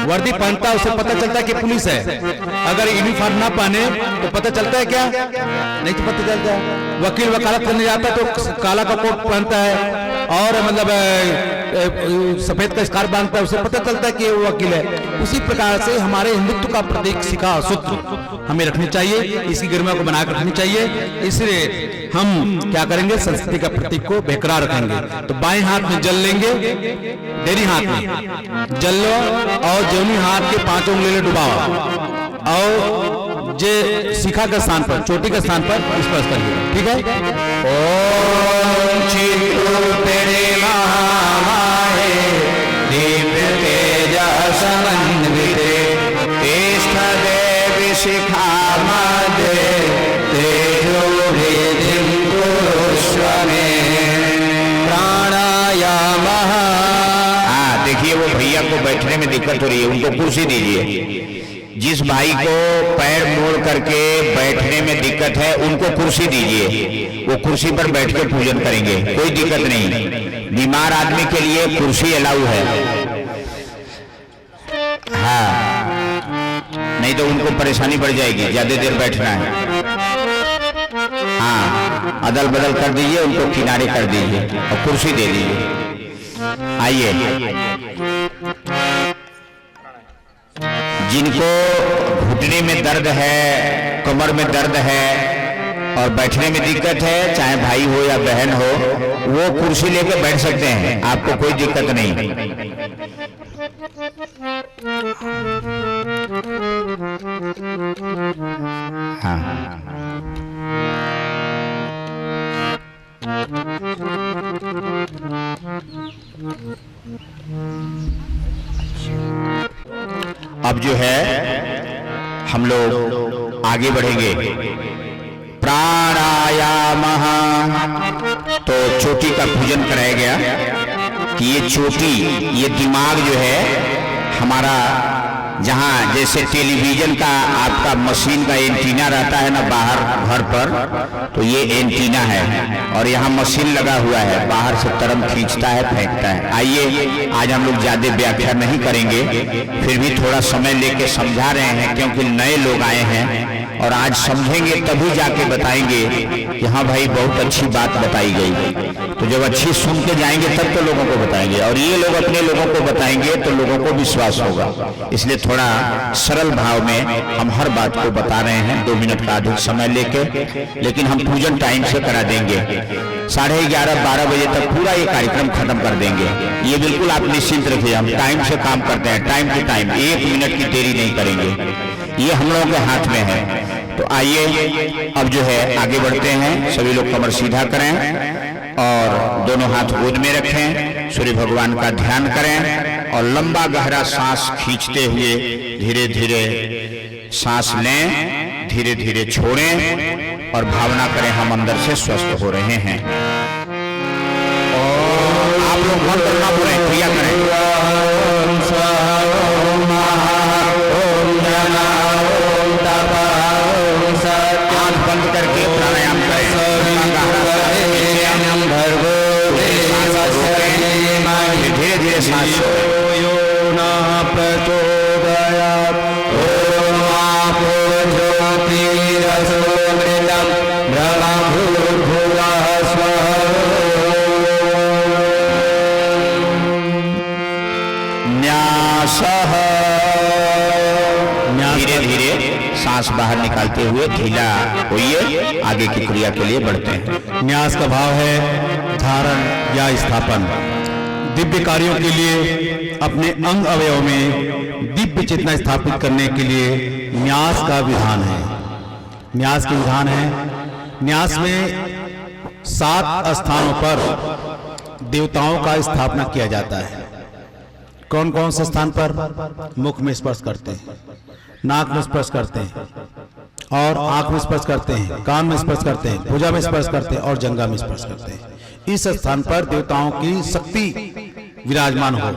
वर्दी पहनता है, उससे पता चलता है कि पुलिस है। अगर यूनिफॉर्म ना पहने तो पता चलता है क्या? नहीं तो पता चलता है। वकील वकालत करने जाता है तो काला का कोट पहनता है, और मतलब सफेद का स्कार्फ बांधता है, उससे पता चलता है कि वो वकील है। उसी प्रकार से हमारे हिंदुत्व का प्रतीक शिखा सूत्र हमें रखनी चाहिए, इसकी गरिमा को बनाकर रखनी चाहिए। इसलिए हम क्या करेंगे? संस्कृति का प्रतीक को बेकरार रखेंगे। तो बाएं हाथ में जल लेंगे, देनी हाथ में जल लो, और जौनी हाथ के 5 उंगली डुबाओ, और जे शिखा के स्थान पर, चोटी के स्थान पर स्पर्श करिए। ठीक है?
ओम चित्रूपिणे महामाये दिव्य तेजः समन्विते तिष्ठ देवी शिखा मध्ये तेजोभिधिं कुरुष्व मे प्राणायामः। हाँ, देखिए वो भैया को बैठने में दिक्कत हो रही है, उनको कुर्सी दीजिए। जिस भाई को पैर मोड़ करके बैठने में दिक्कत है, उनको कुर्सी दीजिए। वो कुर्सी पर बैठ के पूजन करेंगे, कोई दिक्कत नहीं। बीमार आदमी के लिए कुर्सी अलाउ है। हाँ, नहीं तो उनको परेशानी बढ़ जाएगी, ज्यादा देर बैठना है। हाँ, अदल बदल कर दीजिए, उनको किनारे कर दीजिए और कुर्सी दे दीजिए। आइए, जिनको घुटने में दर्द है, कमर में दर्द है और बैठने में दिक्कत है, चाहे भाई हो या बहन हो, वो कुर्सी लेकर बैठ सकते हैं, आपको कोई दिक्कत नहीं। हाँ, अब जो है हम लोग आगे बढ़ेंगे। प्राणायामः, तो चोटी का पूजन कराया गया कि ये चोटी, ये दिमाग जो है हमारा, जहाँ जैसे टेलीविजन का आपका मशीन का एंटीना रहता है ना बाहर घर पर, तो ये एंटीना है और यहाँ मशीन लगा हुआ है, बाहर से तरंग खींचता है, फेंकता है। आइए, आज हम लोग ज्यादा व्याख्या नहीं करेंगे, फिर भी थोड़ा समय लेके समझा रहे हैं क्योंकि नए लोग आए हैं और आज समझेंगे तभी जाके बताएंगे कि हाँ भाई बहुत अच्छी बात बताई गई। तो जब अच्छी सुन के जाएंगे तब तो लोगों को बताएंगे, और ये लोग अपने लोगों को बताएंगे तो लोगों को विश्वास होगा। इसलिए थोड़ा सरल भाव में हम हर बात को बता रहे हैं, 2 मिनट का अधिक समय लेके, लेकिन हम पूजन टाइम से करा देंगे। 11:30-12 बजे तक पूरा ये कार्यक्रम खत्म कर देंगे। ये बिल्कुल आप निश्चिंत रखिए, हम टाइम से काम करते हैं, टाइम टू टाइम, 1 मिनट की देरी नहीं करेंगे। ये हम लोगों के हाथ में है। तो आइए अब जो है आगे बढ़ते हैं। सभी लोग कमर सीधा करें और दोनों हाथ गोद में रखें, सूर्य भगवान का ध्यान करें और लंबा गहरा सांस खींचते हुए धीरे धीरे सांस लें, धीरे धीरे छोड़ें और भावना करें हम अंदर से स्वस्थ हो रहे हैं। और आप लोग मंत्र ना बोलें, क्रिया करें। आंख बंद करके प्राणायाम करें। धीरे धीरे सांस धीरे धीरे सांस बाहर निकालते हुए ढीला होइए। आगे की क्रिया के लिए बढ़ते हैं।
न्यास का भाव है धारण या स्थापन। दिव्य कार्यों के लिए अपने अंग अवयव में दिव्य चेतना स्थापित करने के लिए न्यास का विधान है। न्यास के विधान है। न्यास में 7 स्थानों पर देवताओं का स्थापना किया जाता है। कौन कौन से स्थान पर? मुख में स्पर्श करते हैं, नाक में स्पर्श करते हैं और आंख में स्पर्श करते हैं, कान में स्पर्श करते हैं, भुजा में स्पर्श करते हैं और जंघा में स्पर्श करते हैं। इस स्थान पर देवताओं की शक्ति विराजमान हो।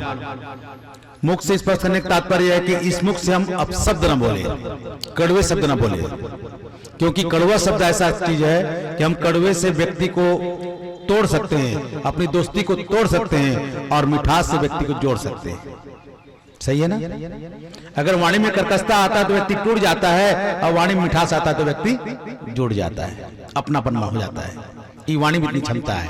मुख से स्पर्श करने का तात्पर्य है कि इस मुख से हम अपशब्द न बोले, कड़वे शब्द न बोले, क्योंकि कड़वा शब्द ऐसा चीज है कि हम कड़वे से व्यक्ति को तोड़ सकते हैं, अपनी दोस्ती को तोड़ सकते हैं और मिठास से व्यक्ति को जोड़ सकते हैं। सही है ना? अगर वाणी में कर्कशता आता है तो व्यक्ति टूट जाता है, और वाणी में मिठास आता है तो व्यक्ति जुड़ जाता है, अपनापन हो जाता है। ये वाणी में इतनी क्षमता है।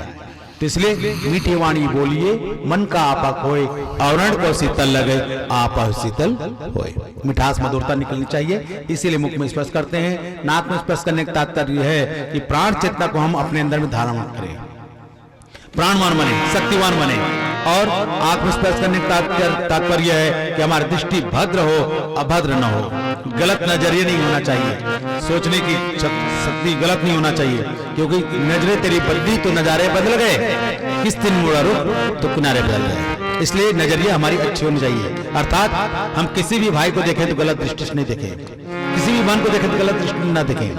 तो इसलिए मीठी वाणी बोलिए, मन का आपा खोए, आवरण को शीतल लगे, आपा शीतल होए। मिठास मधुरता निकलनी चाहिए, इसीलिए मुख में स्पर्श करते हैं। नाक में स्पर्श करने का तात्पर्य है कि प्राण चेतना को हम अपने अंदर में धारण करें, प्राणवान बने, शक्तिवान बने। और आंख में स्पर्श करने का तात्पर्य है कि हमारी दृष्टि भद्र हो, अभद्र न हो, गलत नजरिए नहीं होना चाहिए, सोचने की शक्ति गलत नहीं होना चाहिए, क्योंकि नजरें तेरी बदली तो नजारे बदल गए, किस दिन मुड़ा रुख तो किनारे बदल गए। इसलिए नजरिया हमारी अच्छी होनी चाहिए। अर्थात हम किसी भी भाई को देखें तो गलत दृष्टि से नहीं देखें, किसी भी बहन को देखें तो गलत दृष्टि न देखें।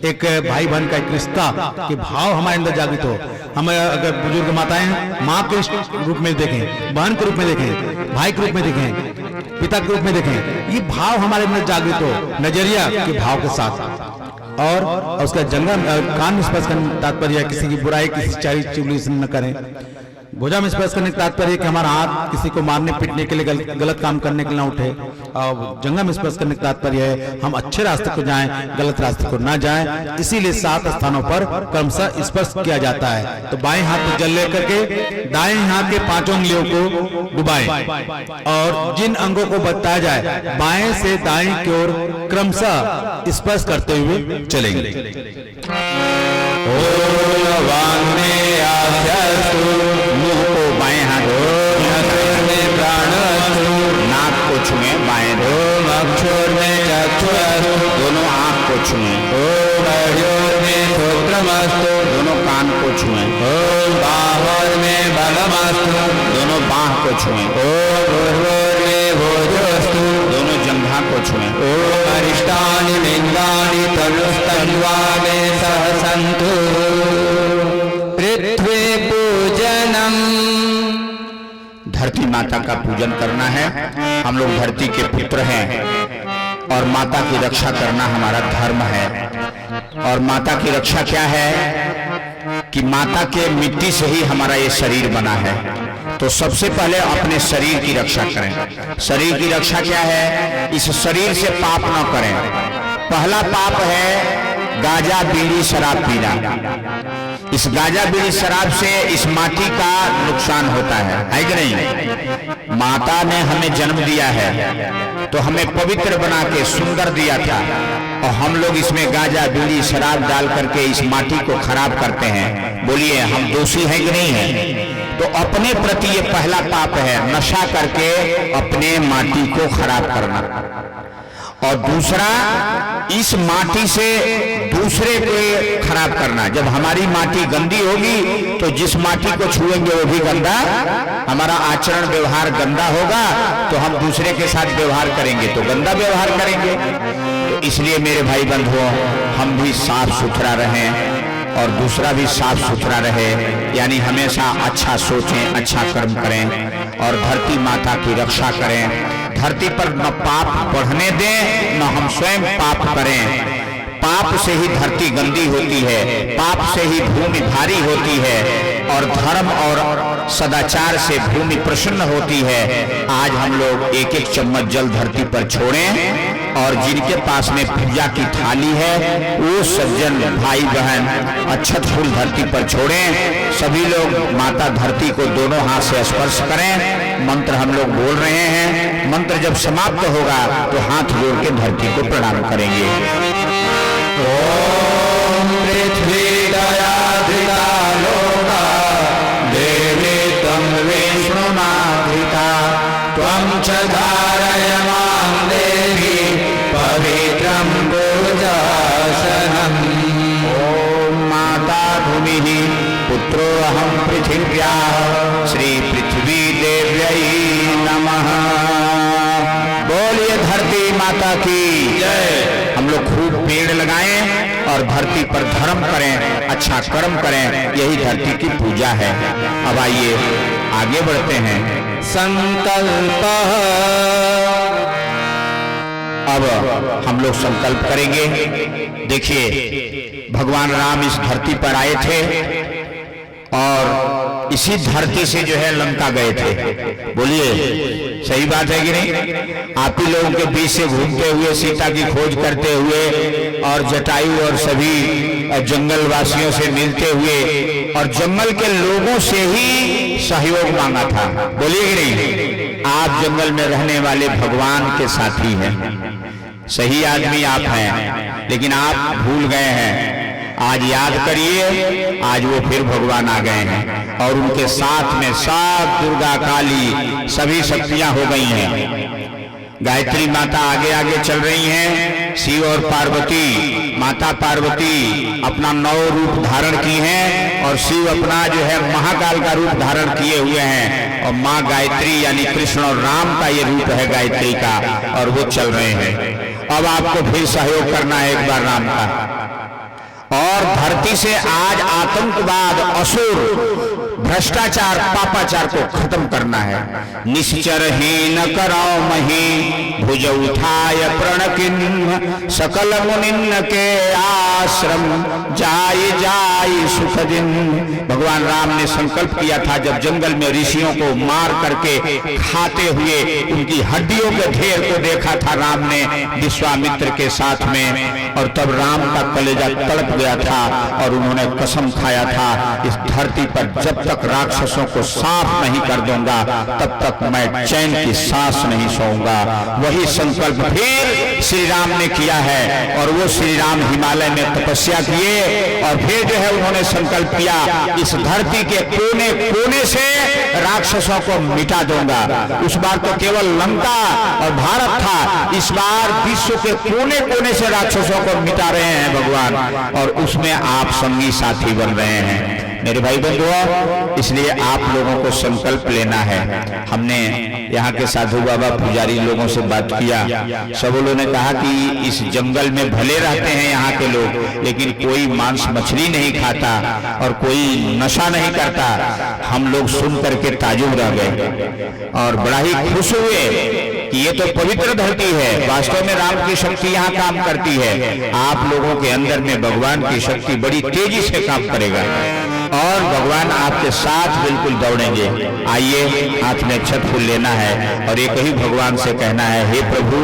एक भाई बहन का एक रिश्ता के भाव हमारे अंदर जागृत हो। हम अगर बुजुर्ग माताएं माँ के रूप में देखें, बहन के रूप में देखें, भाई के रूप में देखें, पिता के रूप में देखें, ये भाव हमारे अंदर जागृत हो नजरिया के भाव के साथ। और उसका जंघा कान में स्पर्श करने का तात्पर्य है किसी की बुराई, किसी चारी चुगली न करें। भुजा में स्पर्श करने का तात्पर्य है कि हमारा हाथ किसी को मारने पीटने के लिए गलत काम करने के लिए ना उठे। और जंघा में स्पर्श करने का तात्पर्य है हम अच्छे रास्ते को जाएं, गलत रास्ते को ना जाएं। इसीलिए 7 स्थानों पर क्रमशः स्पर्श किया जाता है। तो बाएं हाथ में जल लेकर के दाएं हाथ के 5 उंगलियों को डुबाएं और जिन अंगों को बताया जाए बाएं से दाएं की ओर क्रमशः स्पर्श करते हुए चलेंगे। मुंह को बाएं हाथ में प्राण, नाक को छुए बाएं, अक्षर में चक्षुरस्तु, दोनों आंख को छुए, दोनों कान को छुए, बाहुर में बलमस्तु, दोनों बाह को छुए, दोनों जंघा को छुए, अरिष्टानि लिंगानि तनुस्तन्वा में सहसन्तु, पृथ्वी पूजनम। धरती माता का पूजन करना है। हम लोग धरती के पुत्र हैं और माता की रक्षा करना हमारा धर्म है। और माता की रक्षा क्या है कि माता के मिट्टी से ही हमारा ये शरीर बना है। तो सबसे पहले अपने शरीर की रक्षा करें। शरीर की रक्षा क्या है? इस शरीर से पाप न करें।
पहला पाप है गांजा बीड़ी शराब पीना। इस गांजा बीड़ी शराब से इस माटी का नुकसान होता है कि नहीं? माता ने हमें जन्म दिया है तो हमें पवित्र बना के सुंदर दिया था, और हम लोग इसमें गांजा बीड़ी शराब डाल करके इस माटी को खराब करते हैं। बोलिए हम दोषी हैं कि नहीं है? तो अपने प्रति ये पहला पाप है, नशा करके अपने माटी को खराब करना। और दूसरा, इस माटी से दूसरे को खराब करना। जब हमारी माटी गंदी होगी तो जिस माटी को छुएंगे वो भी गंदा, हमारा आचरण व्यवहार गंदा होगा तो हम दूसरे के साथ व्यवहार करेंगे तो गंदा व्यवहार करेंगे। तो इसलिए मेरे भाई बंधुओं, हम भी साफ सुथरा रहें और दूसरा भी साफ सुथरा रहे, यानी हमेशा अच्छा सोचें, अच्छा कर्म करें और धरती माता की रक्षा करें। धरती पर न पाप बढ़ने दें, न हम स्वयं पाप करें। पाप से ही धरती गंदी होती है, पाप से ही भूमि भारी होती है, और धर्म और सदाचार से भूमि प्रसन्न होती है। आज हम लोग एक एक चम्मच जल धरती पर छोड़ें, और जिनके पास में पूजा की थाली है वो सज्जन भाई बहन अक्षत फूल धरती पर छोड़ें। सभी लोग माता धरती को दोनों हाथ से स्पर्श करें। मंत्र हम लोग बोल रहे हैं, मंत्र जब समाप्त होगा तो हाथ जोड़ के धरती को प्रणाम करेंगे।
ओम पृथ्वी दयाधिका लोका देवी त्वं विष्णुमाधिका त्वं च धारयमां देवी पवित्रं पूजासनम्।
ओम माता भूमिः पुत्रो अहम पृथिव्याः श्री पृथ्वी देव्यै नमः। बोलिए धरती माता की जय। हम लोग खूब पेड़ लगाएं और धरती पर धर्म करें, अच्छा कर्म करें, यही धरती की पूजा है। अब आइए आगे बढ़ते हैं।
संकल्प,
अब हम लोग संकल्प करेंगे। देखिए भगवान राम इस धरती पर आए थे और इसी धरती से जो है लंका गए थे। बोलिए सही बात है कि नहीं? आप ही लोगों के बीच से घूमते हुए सीता की खोज करते हुए और जटायु और सभी जंगल वासियों से मिलते हुए और जंगल के लोगों से ही सहयोग मांगा था। बोलिए कि नहीं? आप जंगल में रहने वाले भगवान के साथी हैं, सही आदमी आप हैं, लेकिन आप भूल गए हैं। आज याद करिए, आज वो फिर भगवान आ गए हैं और उनके साथ में सब दुर्गा काली सभी शक्तियां हो गई हैं। गायत्री माता आगे आगे चल रही हैं, शिव और पार्वती, माता पार्वती अपना 9 रूप धारण की हैं और शिव अपना जो है महाकाल का रूप धारण किए हुए हैं, और माँ गायत्री यानी कृष्ण और राम का ये रूप है गायत्री का, और वो चल रहे हैं। अब आपको फिर सहयोग करना है एक बार राम का, और धरती से आज आतंकवाद, असुर, भ्रष्टाचार, पापाचार को खत्म करना है। निश्चर हीन कराओ मही भुज उठाय प्रणकिन सकल मुनिन के आश्रम जाय जाय सुख दिन। भगवान राम ने संकल्प किया था, जब जंगल में ऋषियों को मार करके खाते हुए उनकी हड्डियों के ढेर को देखा था राम ने विश्वामित्र के साथ में, और तब राम का कलेजा तड़प गया था और उन्होंने कसम खाया था, इस धरती पर जब तक राक्षसों को साफ नहीं कर दूंगा तब तक मैं चैन की सांस नहीं सोऊंगा। वही संकल्प फिर श्री राम ने किया है, और वो श्री राम हिमालय में तपस्या किए और फिर जो है उन्होंने संकल्प किया, इस धरती के कोने कोने से राक्षसों को मिटा दूंगा। उस बार तो केवल लंका और भारत था, इस बार विश्व के कोने कोने से राक्षसों को मिटा रहे हैं भगवान, और उसमें आप संगी साथी बन रहे हैं मेरे भाई बंधुओं। इसलिए आप लोगों को संकल्प लेना है। हमने यहाँ के साधु बाबा पुजारी लोगों से बात किया, सब लोगों ने कहा कि इस जंगल में भले रहते हैं यहाँ के लोग, लेकिन कोई मांस मछली नहीं खाता और कोई नशा नहीं करता। हम लोग सुन करके ताजुब रह गए और बड़ा ही खुश हुए कि ये तो पवित्र धरती है, वास्तव में राम की शक्ति यहाँ काम करती है। आप लोगों के अंदर में भगवान की शक्ति बड़ी तेजी से काम करेगा। और भगवान आपके साथ बिल्कुल दौड़ेंगे। आइए, हाथ में अक्षत फूल लेना है और एक ही भगवान से कहना है, हे प्रभु,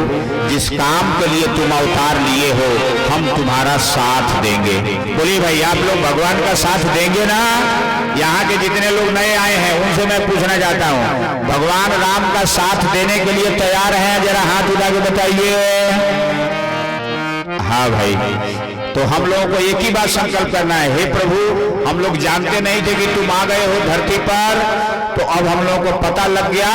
जिस काम के लिए तुम अवतार लिए हो हम तुम्हारा साथ देंगे। बोलिए भाई, आप लोग भगवान का साथ देंगे ना? यहाँ के जितने लोग नए आए हैं उनसे मैं पूछना चाहता हूँ, भगवान राम का साथ देने के लिए तैयार हैं? जरा हाथ उठा के बताइए। हाँ भाई, तो हम लोगों को एक ही बात संकल्प करना है, हे प्रभु, हम लोग जानते नहीं थे कि तुम आ गए हो धरती पर, तो अब हम लोगों को पता लग गया,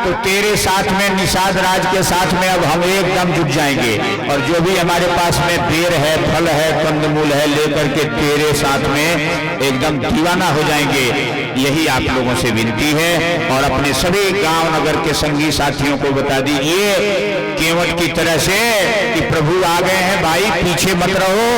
तो तेरे साथ में, निषाद राज के साथ में अब हम एकदम जुट जाएंगे और जो भी हमारे पास में बेर है, फल है, कंदमूल है, लेकर के तेरे साथ में एकदम दीवाना हो जाएंगे। यही आप लोगों से विनती है और अपने सभी गांव नगर के संगी साथियों को बता दीजिए केवट की तरह से कि प्रभु आ गए हैं भाई, पीछे मत रहो,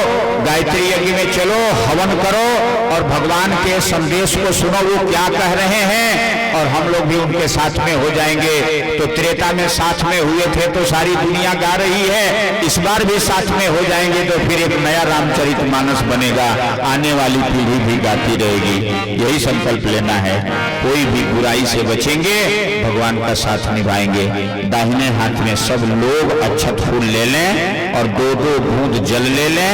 गायत्री यज्ञ में चलो, हवन करो और भगवान के संदेश को सुनो, वो क्या कह रहे हैं, और हम लोग भी उनके साथ में हो जाएंगे। तो त्रेता में साथ में हुए थे तो सारी दुनिया गा रही है, इस बार भी साथ में हो जाएंगे तो फिर एक नया रामचरितमानस बनेगा, आने वाली पीढ़ी भी गाती रहेगी। यही संकल्प लेना है, कोई भी बुराई से बचेंगे, भगवान का साथ निभाएंगे। दाहिने हाथ में सब लोग अक्षत फूल ले लें और 2-2 बूंद जल ले लें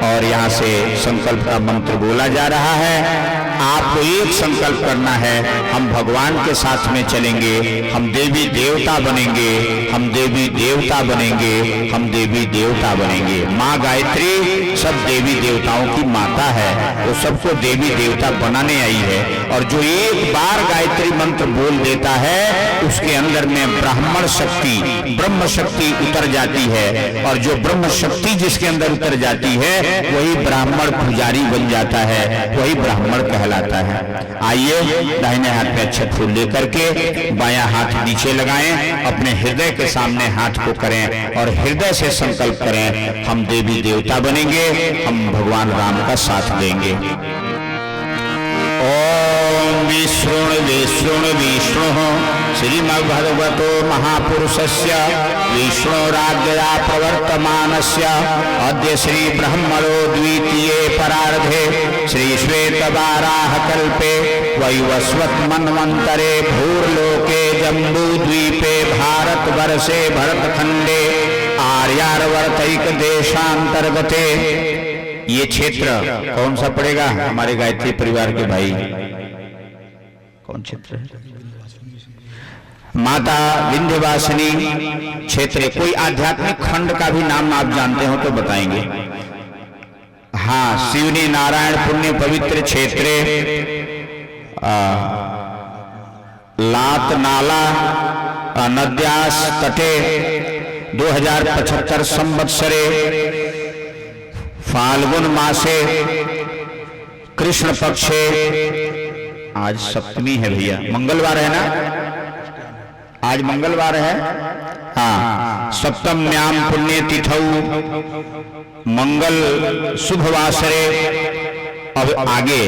और यहाँ से संकल्प का मंत्र बोला जा रहा है। आपको एक संकल्प करना है, हम भगवान के साथ में चलेंगे, हम देवी देवता बनेंगे, हम देवी देवता बनेंगे, हम देवी देवता बनेंगे। माँ गायत्री सब देवी देवताओं की माता है, वो सबको देवी देवता बनाने आई है और जो एक बार गायत्री मंत्र बोल देता है उसके अंदर में ब्राह्मण शक्ति, ब्रह्म शक्ति उतर जाती है और जो ब्रह्म शक्ति जिसके अंदर उतर जाती है वही ब्राह्मण पुजारी बन जाता है, वही ब्राह्मण कहलाता है। आइए, दाहिने हाथ में अक्षत फूल लेकर के बायां हाथ नीचे लगाएं, अपने हृदय के सामने हाथ को करें और हृदय से संकल्प करें, हम देवी देवता बनेंगे, हम भगवान राम का साथ देंगे। ओम विष्णु विष्णु विष्णु श्रीमद्भगवतो महापुरुषस्य विष्णुराज्ञया प्रवर्तमानस्य अद्य श्री ब्रह्मणो द्वितीये परार्धे श्री श्वेतवाराह कल्पे वैवस्वत मन्वन्तरे भूर्लोके जम्बूद्वीपे भारतवर्षे भरतखंडे आर्यावर्तैक देशांतर्गते। ये क्षेत्र कौन सा पड़ेगा हमारे गायत्री परिवार के भाई? कौन क्षेत्र है? माता विंध्यवासिनी क्षेत्र। कोई आध्यात्मिक खंड का भी नाम आप जानते हो तो बताएंगे। हाँ, शिवनी नारायण पुण्य पवित्र क्षेत्र, लात नाला नद्यास तटे 2075 संवत्सरे फाल्गुन मासे कृष्ण पक्षे, आज सप्तमी है भैया, मंगलवार है ना, आज मंगलवार है। हाँ, सप्तम्याम पुण्य तिथौ मंगल शुभ वासरे। अब आगे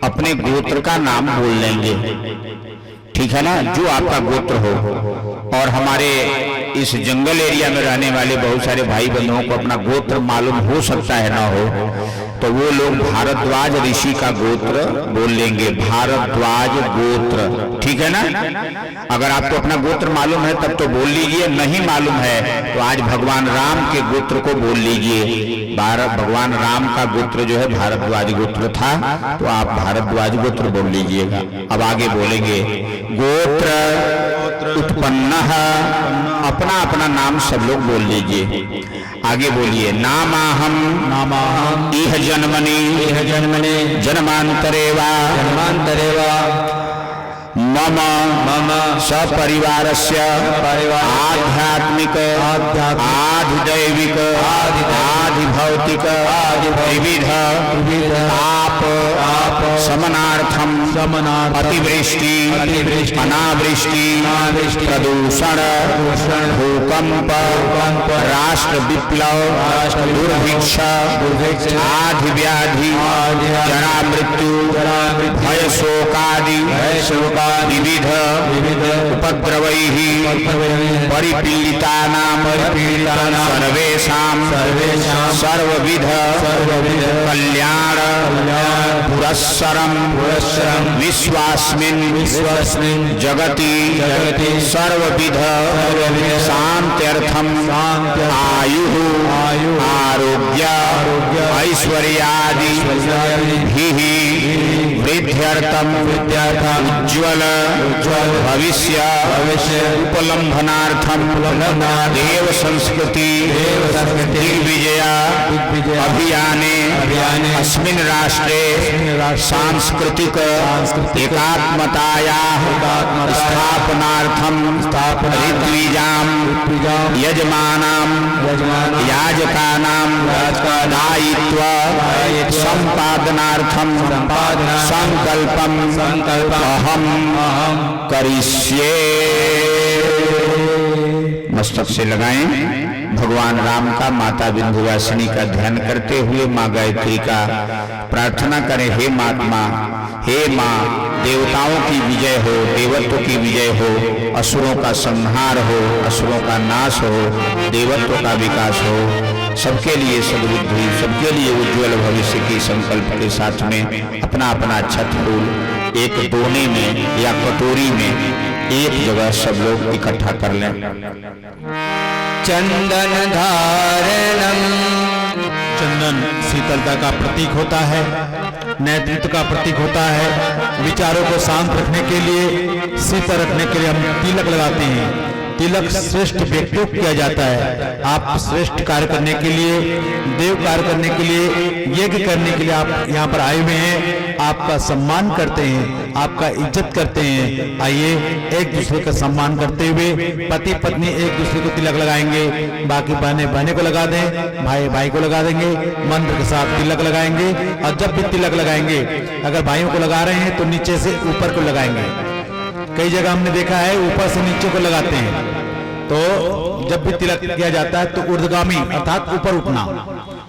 अपने गोत्र का नाम बोल लेंगे, ठीक है ना, जो आपका गोत्र हो। और हमारे इस जंगल एरिया में रहने वाले बहुत सारे भाई बंधुओं को अपना गोत्र मालूम हो सकता है ना हो, तो वो लोग भारद्वाज ऋषि का गोत्र बोल लेंगे, भारद्वाज गोत्र, ठीक है ना। अगर आपको अपना गोत्र मालूम है तब तो बोल लीजिए, नहीं मालूम है तो आज भगवान राम के गोत्र को बोल लीजिए। भगवान राम का गोत्र जो है भारद्वाज गोत्र था, तो आप भारद्वाज गोत्र बोल लीजिएगा। अब आगे बोलेंगे गोत्र उत्पन्न, अपना अपना नाम सब लोग बोल लीजिए। आगे बोलिए, नामाहम इह जन्मनि जन्मांतरे वा मम सपरिवारस्य आध्यात्मिक आधिदैविक आधिभौतिक विविध आप समनार्थम अतिवृष्टि अनावृष्टि प्रदूषण भूकंप भूकंप राष्ट्र विप्लव दुर्भिक्ष आधि व्याधि जरा मृत्यु भय शोकादि विविध उपद्रवैः परिपीडितानां सर्वेषां सर्वविध कल्याण पुरस्सरं विश्वास्मिन् जगति सर्वविध शान्त्यर्थं आयुः आरोग्य ऐश्वर्यादि वृद्ध्यर्थम उज्ज्वल भविष्य उपलम्भनार्थम देव संस्कृति दिग्विजय अभियाने अस्मिन् राष्ट्रे सांस्कृतिक एकात्मतायाः स्थापनार्थम ऋत्विजां यजमानां याजकानां दायित्व संपादनार्थम संकल्पम अहम करिष्ये। मस्तक से लगाएं। भगवान राम का माता विंध्यवासिनी का ध्यान करते हुए माँ गायत्री का प्रार्थना करें। हे महात्मा, हे माँ, देवताओं की विजय हो, देवत्व की विजय हो, असुरों का संहार हो, असुरों का नाश हो, देवत्व का विकास हो, सबके लिए सद्बुद्धि, सबके लिए उज्ज्वल भविष्य की संकल्प के साथ में अपना अपना छठ फूल एक दोने में या कटोरी में एक जगह सब लोग इकट्ठा कर लें।
चंदन धारणम,
चंदन शीतलता का प्रतीक होता है, नेतृत्व का प्रतीक होता है। विचारों को शांत रखने के लिए, शीतल रखने के लिए हम तिलक लगाते हैं। तिलक श्रेष्ठ व्यक्तियों को किया जाता है। आप श्रेष्ठ कार्य करने के लिए, देव कार्य करने के लिए, यज्ञ करने के लिए आप यहाँ पर आए हुए हैं। आपका सम्मान करते हैं, आपका इज्जत करते हैं। आइए एक दूसरे का सम्मान करते हुए पति पत्नी एक दूसरे को तिलक लगाएंगे। बाकी बहने को लगा दें, भाई को लगा देंगे। मंत्र के साथ तिलक लगाएंगे। और जब भी तिलक लगाएंगे, अगर भाइयों को लगा रहे हैं तो नीचे से ऊपर को लगाएंगे। कई जगह हमने देखा है ऊपर से नीचे को लगाते हैं। तो जब भी तिलक किया जाता है तो ऊर्ध्वगामी अर्थात ऊपर उठना,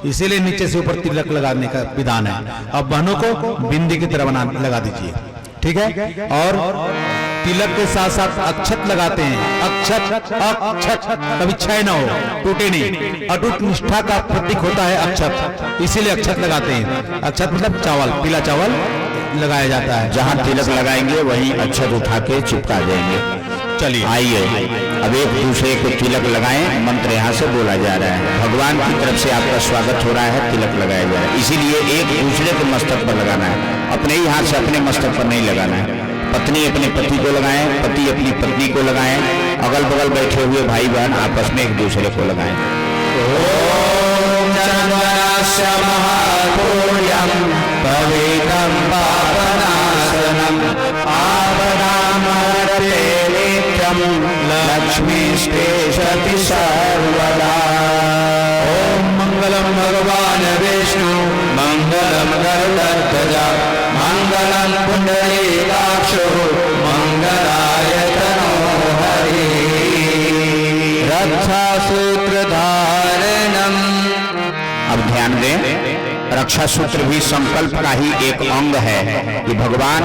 इसीलिए नीचे से ऊपर तिलक लगाने का विधान है। अब बहनों को बिंदी की तरह लगा दीजिए, ठीक है। और तिलक के साथ साथ अक्षत लगाते हैं। अक्षत कभी क्षय ना हो, टूटे नहीं। अटूट निष्ठा का प्रतीक होता है अक्षत, इसीलिए अक्षत लगाते हैं। अक्षत मतलब चावल, पीला चावल लगाया जाता है।
जहां तिलक लगाएंगे वहीं अक्षत उठा के चिपका देंगे।
चलिए
आइए अब एक दूसरे को तिलक लगाएं। मंत्र यहाँ से बोला जा रहा है। भगवान की तरफ से आपका स्वागत हो रहा है, तिलक लगाया जा रहा है। इसीलिए एक दूसरे के मस्तक पर लगाना है, अपने ही हाथ से अपने मस्तक पर नहीं लगाना है। पत्नी अपने पति को लगाएं, पति अपनी पत्नी को लगाएं। अगल बगल बैठे हुए भाई बहन आपस में एक दूसरे को लगाएं।
ओम चंदनस्य महापुण्यम पवित्रं पापनाशनम आपदामहरते नित्यं लक्ष्मीस्तेषति सर्वदा। ओम मंगलम भगवान विष्णु मंगलम गरुड़ध्वजा मंगलम पुंडरीकाक्षो मंगलाय तनो हरि। रक्षा सूत्रधारणम,
अब ध्यान दें, रक्षा सूत्र भी संकल्प का ही एक अंग है कि भगवान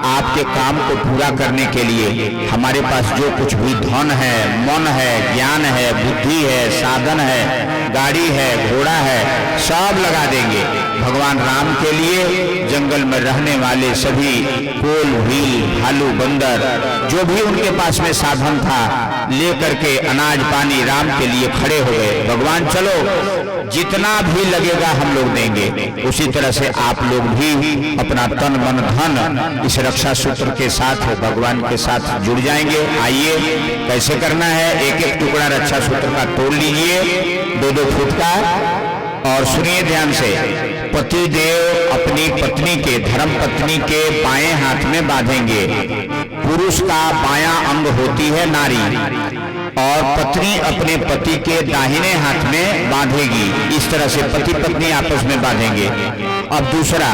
आपके काम को पूरा करने के लिए हमारे पास जो कुछ भी धन है, मन है, ज्ञान है, बुद्धि है, साधन है, गाड़ी है, घोड़ा है, सब लगा देंगे। भगवान राम के लिए जंगल में रहने वाले सभी कोल, भील, भालू, बंदर, जो भी उनके पास में साधन था, लेकर के अनाज पानी राम के लिए खड़े हो गए। भगवान चलो जितना भी लगेगा हम लोग देंगे। उसी तरह से आप लोग भी अपना तन मन धन इस रक्षा सूत्र के साथ भगवान के साथ जुड़ जाएंगे। आइए कैसे करना है, एक एक टुकड़ा रक्षा सूत्र का तोड़ लीजिए, 2-2 फुट का। और सुनिए ध्यान से, पति देव अपनी पत्नी के, धर्म पत्नी के बाएं हाथ में बांधेंगे। पुरुष का बायां अंग होती है नारी, और पत्नी अपने पति के दाहिने हाथ में बांधेगी। इस तरह से पति पत्नी आपस में बांधेंगे। अब दूसरा,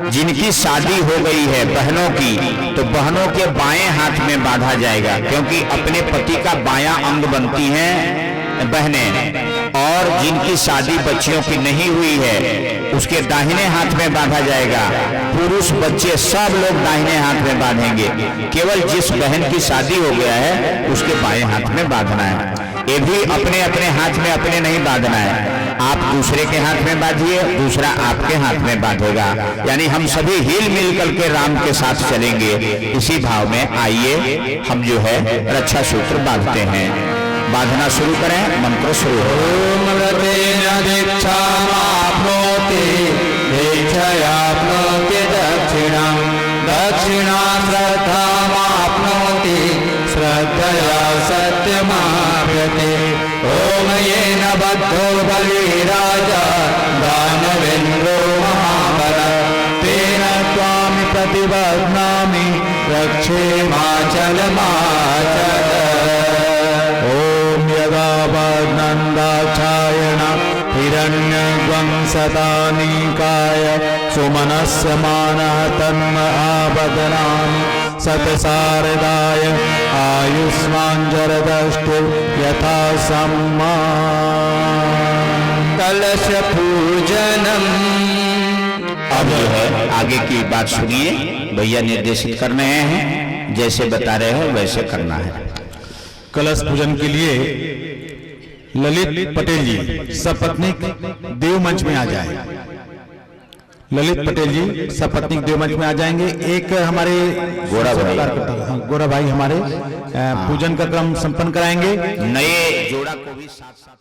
जिनकी शादी हो गई है बहनों की, तो बहनों के बाएं हाथ में बांधा जाएगा, क्योंकि अपने पति का बायां अंग बनती हैं बहनें। और जिनकी शादी बच्चियों की नहीं हुई है उसके दाहिने हाथ में बांधा जाएगा। पुरुष बच्चे सब लोग दाहिने हाथ में बांधेंगे, केवल जिस बहन की शादी हो गया है उसके बाएं हाथ में बांधना है। ये भी अपने अपने हाथ में अपने नहीं बांधना है, आप दूसरे के हाथ में बांधिए, दूसरा आपके हाथ में बांधेगा। यानी हम सभी हिल मिल करके राम के साथ चलेंगे। इसी भाव में आइए हम जो है रक्षा सूत्र बांधते हैं। बांधना शुरू करें, मंत्र शुरू हो।
ओम रतेन दीक्षामाप्नोति दीक्षयाप्नोति दक्षिणां दक्षिणा श्रद्धामाप्नोति श्रद्धया सत्यमाप्यते। ओम येन बद्धो बलिराजा दानवेन्द्रो महाबलः तेन त्वामि प्रतिबध्नामि रक्षेमाचलमाचल।
यदा नन्दाचायण हिरण्यग्वं सदानीकाय सुमनस्य मानः तन्म आबदनामि सतसारदाय आयुष्मान् जरदष्टु यथा सम्मा।
कलश पूजनम।
अब जो है आगे की बात सुनिए, भैया निर्देशित कर रहे हैं, जैसे बता रहे हो वैसे करना है।
कलश पूजन के लिए ललित पटेल जी सपत्नीक देव मंच में आ जाए। ललित पटेल जी सपत्नीक देव मंच में आ जाएंगे। एक हमारे गोरा भाई हमारे पूजन का क्रम संपन्न कराएंगे।
नए जोड़ा को भी साथ साथ